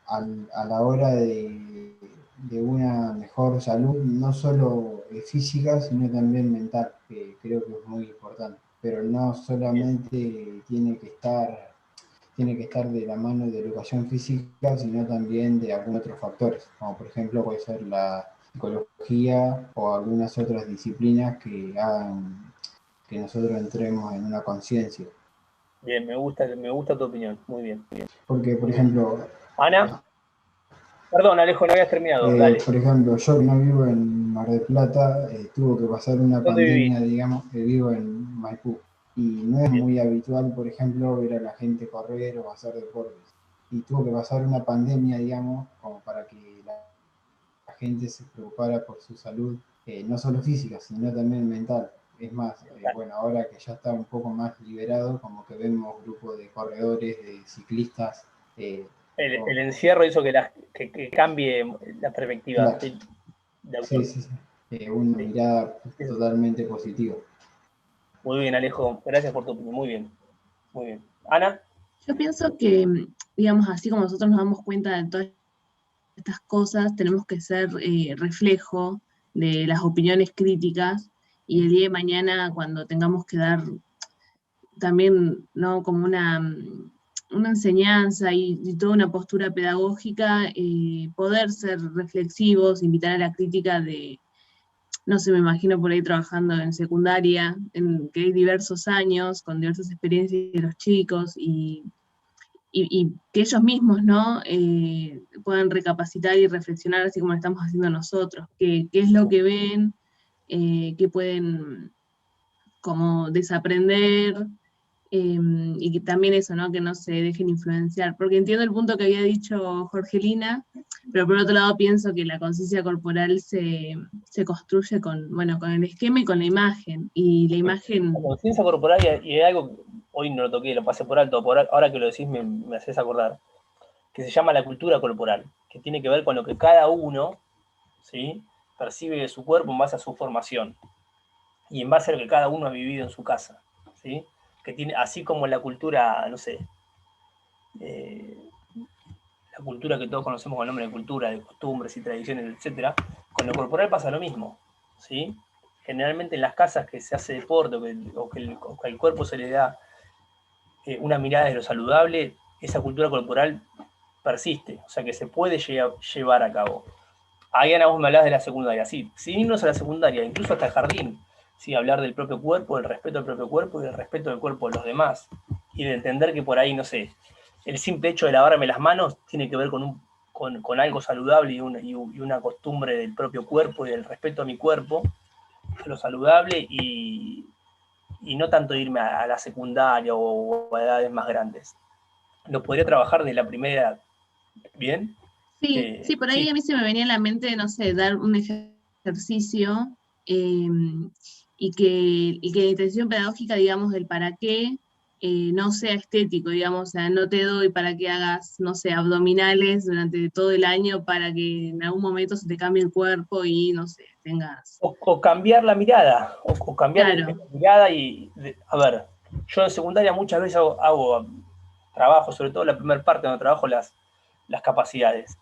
a la hora de una mejor salud, no solo física, sino también mental, que creo que es muy importante. Pero no solamente tiene que estar de la mano de la educación física, sino también de algunos otros factores, como por ejemplo puede ser la psicología o algunas otras disciplinas que hagan que nosotros entremos en una conciencia. Bien, me gusta tu opinión. Muy bien. Porque, por ejemplo... Ana. Perdón, Alejo, no habías terminado. Dale. Por ejemplo, yo que no vivo en Mar del Plata, tuvo que pasar una pandemia, digamos, que vivo en Maipú. Y no es muy habitual, por ejemplo, ver a la gente correr o hacer deportes. Y tuvo que pasar una pandemia, digamos, como para que la gente se preocupara por su salud, no solo física, sino también mental. Es más, bueno, ahora que ya está un poco más liberado, como que vemos grupos de corredores, de ciclistas. El encierro hizo que cambie la perspectiva. Claro. Sí. Una mirada totalmente positiva. Muy bien, Alejo. Gracias por tu opinión. Muy bien. Muy bien. Ana. Yo pienso que, digamos, así como nosotros nos damos cuenta de todas estas cosas, tenemos que ser reflejo de las opiniones críticas, y el día de mañana, cuando tengamos que dar también, ¿no?, como una enseñanza y toda una postura pedagógica, poder ser reflexivos, invitar a la crítica de, no sé, me imagino por ahí trabajando en secundaria, en que hay diversos años, con diversas experiencias de los chicos, y que ellos mismos, ¿no?, puedan recapacitar y reflexionar así como lo estamos haciendo nosotros, qué es lo que ven, qué pueden como desaprender, y que también eso, ¿no?, que no se dejen influenciar, porque entiendo el punto que había dicho Jorgelina, pero por otro lado pienso que la conciencia corporal se construye con el esquema y con la imagen, y la imagen... La conciencia corporal, y hay algo, hoy no lo toqué, lo pasé por alto, ahora que lo decís me haces acordar, que se llama la cultura corporal, que tiene que ver con lo que cada uno, ¿sí?, percibe de su cuerpo en base a su formación, y en base a lo que cada uno ha vivido en su casa, ¿sí?, que tiene, así como la cultura, no sé, la cultura que todos conocemos con el nombre de cultura, de costumbres y tradiciones, etc., con lo corporal pasa lo mismo, ¿sí? Generalmente en las casas que se hace deporte o que el cuerpo se le da una mirada de lo saludable, esa cultura corporal persiste, o sea que se puede llevar a cabo. Ahí, Ana, vos me hablás de la secundaria, sí, sin irnos a la secundaria, incluso hasta el jardín, ¿sí? Hablar del propio cuerpo, del respeto al propio cuerpo y del respeto del cuerpo de los demás, y de entender que por ahí, no sé, el simple hecho de lavarme las manos tiene que ver con algo saludable y una costumbre del propio cuerpo y del respeto a mi cuerpo, a lo saludable, y no tanto irme a la secundaria o a edades más grandes. Lo podría trabajar desde la primera edad. ¿Bien? Sí, por ahí a mí se me venía a la mente, no sé, dar un ejercicio, y que la intención pedagógica, digamos, del para qué, no sea estético, digamos, o sea, no te doy para que hagas, no sé, abdominales durante todo el año para que en algún momento se te cambie el cuerpo y, no sé, tengas... O cambiar la mirada, o cambiar Claro. la mirada a ver, yo en secundaria muchas veces hago trabajo, sobre todo la primera parte donde trabajo las capacidades,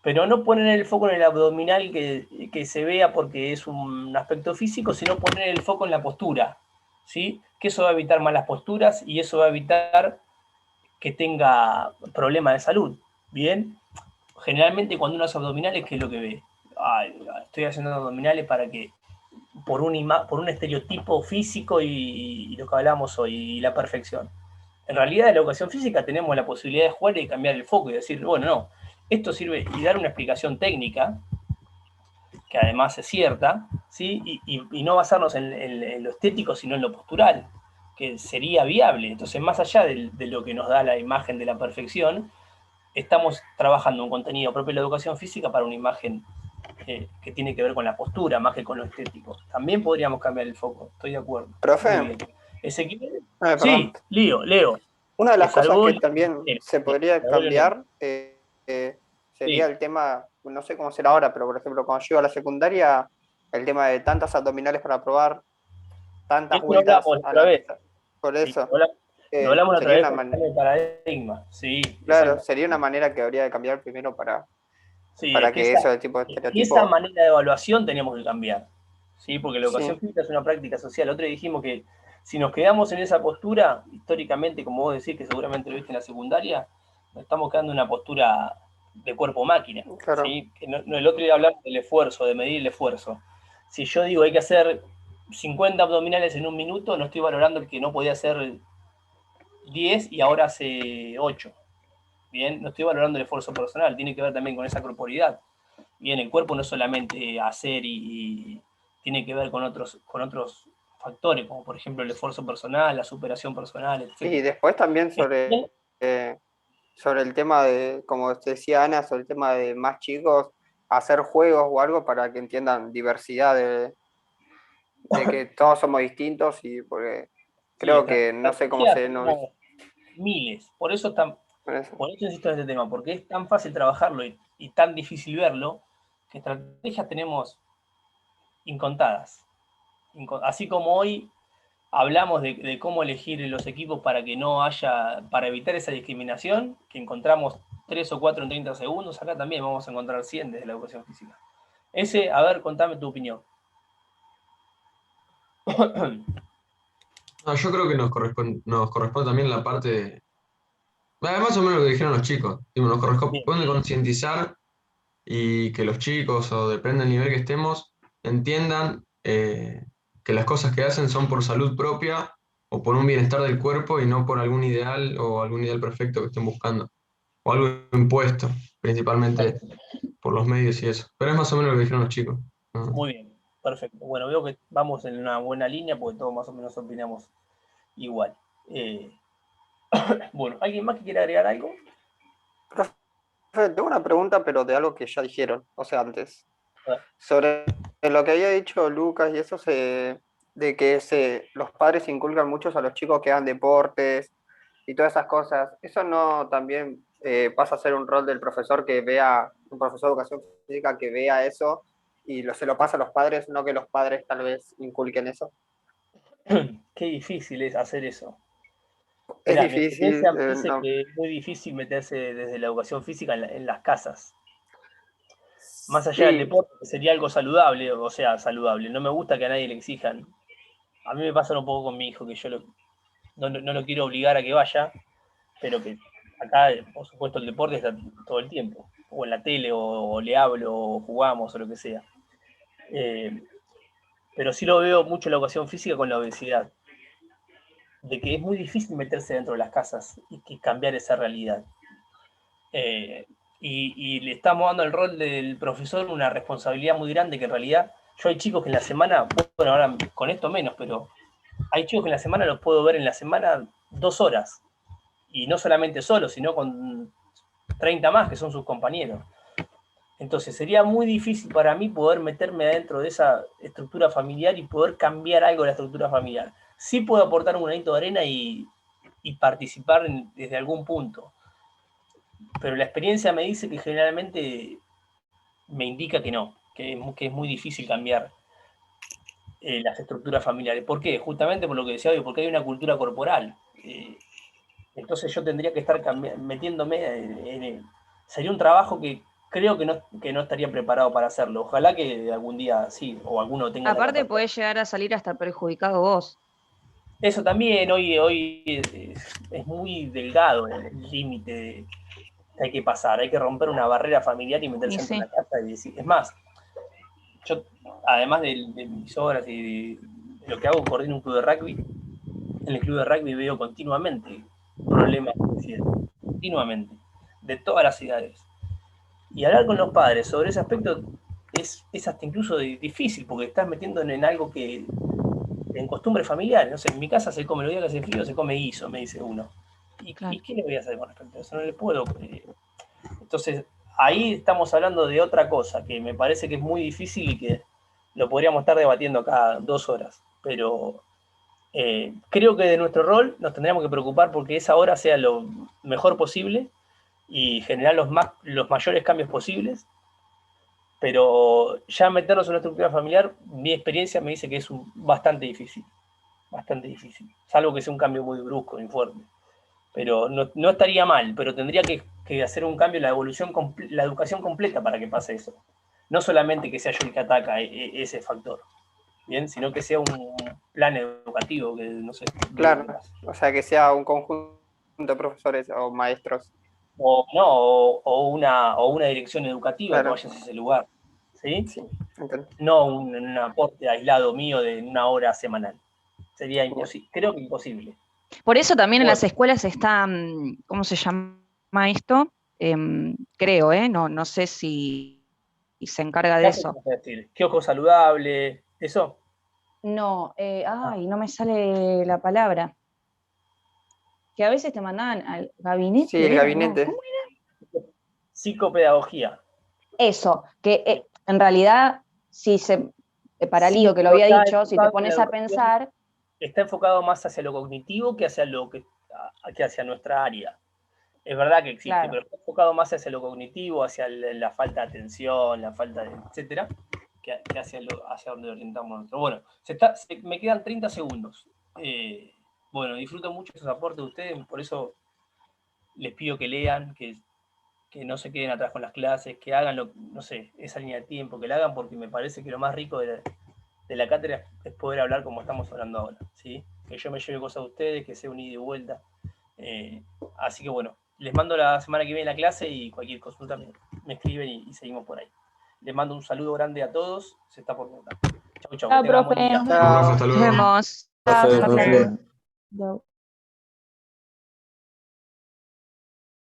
pero no poner el foco en el abdominal que se vea porque es un aspecto físico, sino poner el foco en la postura, ¿sí? Que eso va a evitar malas posturas y eso va a evitar que tenga problemas de salud, ¿bien? Generalmente cuando uno hace abdominales, ¿qué es lo que ve? Ay, estoy haciendo abdominales para que, por un estereotipo físico y lo que hablamos hoy, y la perfección. En realidad, en la educación física tenemos la posibilidad de jugar y cambiar el foco y decir, bueno, no, esto sirve, y dar una explicación técnica, que además es cierta, ¿sí? Y no basarnos en lo estético, sino en lo postural, que sería viable. Entonces, más allá de lo que nos da la imagen de la perfección, estamos trabajando un contenido propio de la educación física para una imagen que tiene que ver con la postura, más que con lo estético. También podríamos cambiar el foco, estoy de acuerdo. Profe. Ezequiel. Perdón. Sí, Leo. Una de las cosas que el... también se podría cambiar sería el tema, no sé cómo será ahora, pero por ejemplo, cuando llego a la secundaria, el tema de tantas abdominales para probar, tantas Eso vueltas lo hablamos a otra la vez. pista. Por eso. Lo hablamos otra sería vez una con el paradigma. Sí, claro, exacto. sería una manera que habría de cambiar primero para Sí, que ese tipo de y estereotipos... esa manera de evaluación teníamos que cambiar, ¿sí? Porque la educación Sí. física es una práctica social. Otro dijimos que si nos quedamos en esa postura, históricamente, como vos decís, que seguramente lo viste en la secundaria, nos estamos quedando en una postura de cuerpo-máquina, Claro. ¿sí? Que no, el otro día hablamos del esfuerzo, de medir el esfuerzo. Si yo digo hay que hacer 50 abdominales en un minuto, no estoy valorando el que no podía hacer 10 y ahora hace 8. Bien, no estoy valorando el esfuerzo personal, tiene que ver también con esa corporidad. Bien, el cuerpo no es solamente hacer y tiene que ver con otros factores, como por ejemplo el esfuerzo personal, la superación personal, etc. Y después también sobre el tema de, como decía Ana, sobre el tema de más chicos, hacer juegos o algo para que entiendan diversidad de que todos somos distintos, y porque creo que no sé cómo se... Miles, por eso insisto en este tema, porque es tan fácil trabajarlo y tan difícil verlo, que estrategias tenemos incontadas. Así como hoy hablamos de cómo elegir los equipos para que no haya, para evitar esa discriminación, que encontramos 3 o 4 en 30 segundos, acá también vamos a encontrar 100 desde la educación física. Ese, a ver, contame tu opinión. No, yo creo que nos corresponde también la parte, más o menos lo que dijeron los chicos, tipo, nos corresponde concientizar y que los chicos, o depende del nivel que estemos, entiendan que las cosas que hacen son por salud propia o por un bienestar del cuerpo y no por algún ideal o algún ideal perfecto que estén buscando. O algo impuesto, principalmente por los medios y eso. Pero es más o menos lo que dijeron los chicos. Muy bien, perfecto. Bueno, veo que vamos en una buena línea porque todos más o menos opinamos igual. Bueno, ¿alguien más que quiera agregar algo? Profe, tengo una pregunta, pero de algo que ya dijeron, o sea, antes. Sobre lo que había dicho Lucas y eso, de que los padres inculcan mucho a los chicos que hagan deportes y todas esas cosas. ¿Eso no también pasa a ser un rol del profesor que vea, un profesor de educación física que vea eso y se lo pasa a los padres, no que los padres tal vez inculquen eso? Qué difícil es hacer eso. Es Mirá, difícil. mi experiencia me dice que es muy difícil meterse desde la educación física en las casas. Más allá del deporte, que sería algo saludable, o sea, saludable. No me gusta que a nadie le exijan. A mí me pasa un poco con mi hijo, que yo no lo quiero obligar a que vaya, pero que acá, por supuesto, el deporte está todo el tiempo. O en la tele, o le hablo, o jugamos, o lo que sea. Pero sí lo veo mucho en la educación física con la obesidad. De que es muy difícil meterse dentro de las casas y que cambiar esa realidad. Y le estamos dando el rol del profesor una responsabilidad muy grande, que en realidad yo hay chicos que en la semana, bueno, ahora con esto menos, pero hay chicos que en la semana los puedo ver en la semana 2 horas. Y no solamente solo, sino con 30 más que son sus compañeros. Entonces sería muy difícil para mí poder meterme adentro de esa estructura familiar y poder cambiar algo de la estructura familiar. Sí puedo aportar un granito de arena y participar desde algún punto. Pero la experiencia me dice que generalmente me indica que no, que es muy difícil cambiar las estructuras familiares. ¿Por qué? Justamente por lo que decía hoy, porque hay una cultura corporal. Entonces yo tendría que estar metiéndome sería un trabajo que creo que no estaría preparado para hacerlo. Ojalá que algún día sí, o alguno tenga. Aparte podés llegar a salir a estar perjudicado vos. Eso también, hoy es muy delgado el límite que hay que pasar. Hay que romper una barrera familiar y meterse en la casa y decir. Es más, yo, además de mis obras y de lo que hago, coordino un club de rugby. En el club de rugby veo continuamente problemas continuamente, de todas las edades. Y hablar con los padres sobre ese aspecto es hasta incluso difícil, porque estás metiendo en algo que en costumbres familiares. No sé, en mi casa se come, los días que hace frío se come guiso, me dice uno. ¿Y qué le voy a hacer con respecto a eso? No le puedo. Entonces, ahí estamos hablando de otra cosa, que me parece que es muy difícil y que lo podríamos estar debatiendo cada 2 horas. Pero creo que de nuestro rol nos tendríamos que preocupar porque esa hora sea lo mejor posible y generar los mayores cambios posibles, pero ya meternos en una estructura familiar, mi experiencia me dice que es bastante difícil, salvo que sea un cambio muy brusco y fuerte, pero no estaría mal, pero tendría que hacer un cambio en la evolución, la educación completa para que pase eso, no solamente que sea yo el que ataca ese factor, bien, sino que sea un plan educativo, que no sé. Claro, o sea, que sea un conjunto de profesores o maestros. O una dirección educativa, claro, que vayas a ese lugar, ¿sí? No un aporte aislado mío de una hora semanal. Sería imposible, creo que imposible. Por eso también en las escuelas está, ¿cómo se llama esto? Creo, no sé si se encarga de eso. Kiosco saludable, ¿eso? No, no me sale la palabra. Que a veces te mandaban al gabinete. Sí, el gabinete. ¿Cómo era? Psicopedagogía. Eso, que en realidad, si para Lío que lo había dicho, si te pones a pensar. Está enfocado más hacia lo cognitivo que hacia hacia nuestra área. Es verdad que existe, claro, pero está enfocado más hacia lo cognitivo, hacia la falta de atención, la falta de etcétera, que hacia donde orientamos nosotros. Bueno, me quedan 30 segundos. Bueno, disfruto mucho esos aportes de ustedes, por eso les pido que lean, que no se queden atrás con las clases, que hagan no sé, esa línea de tiempo, que la hagan, porque me parece que lo más rico de la cátedra es poder hablar como estamos hablando ahora, ¿sí? Que yo me lleve cosas de ustedes, que sea un ida y vuelta. Así que bueno, les mando la semana que viene la clase y cualquier consulta me escriben y seguimos por ahí. Les mando un saludo grande a todos, se está por contar. Chau, chau. Chao, Que tengan buen profe. día. Profe, hasta Nos luego. vemos. Profe, Hasta profe. luego. Chau.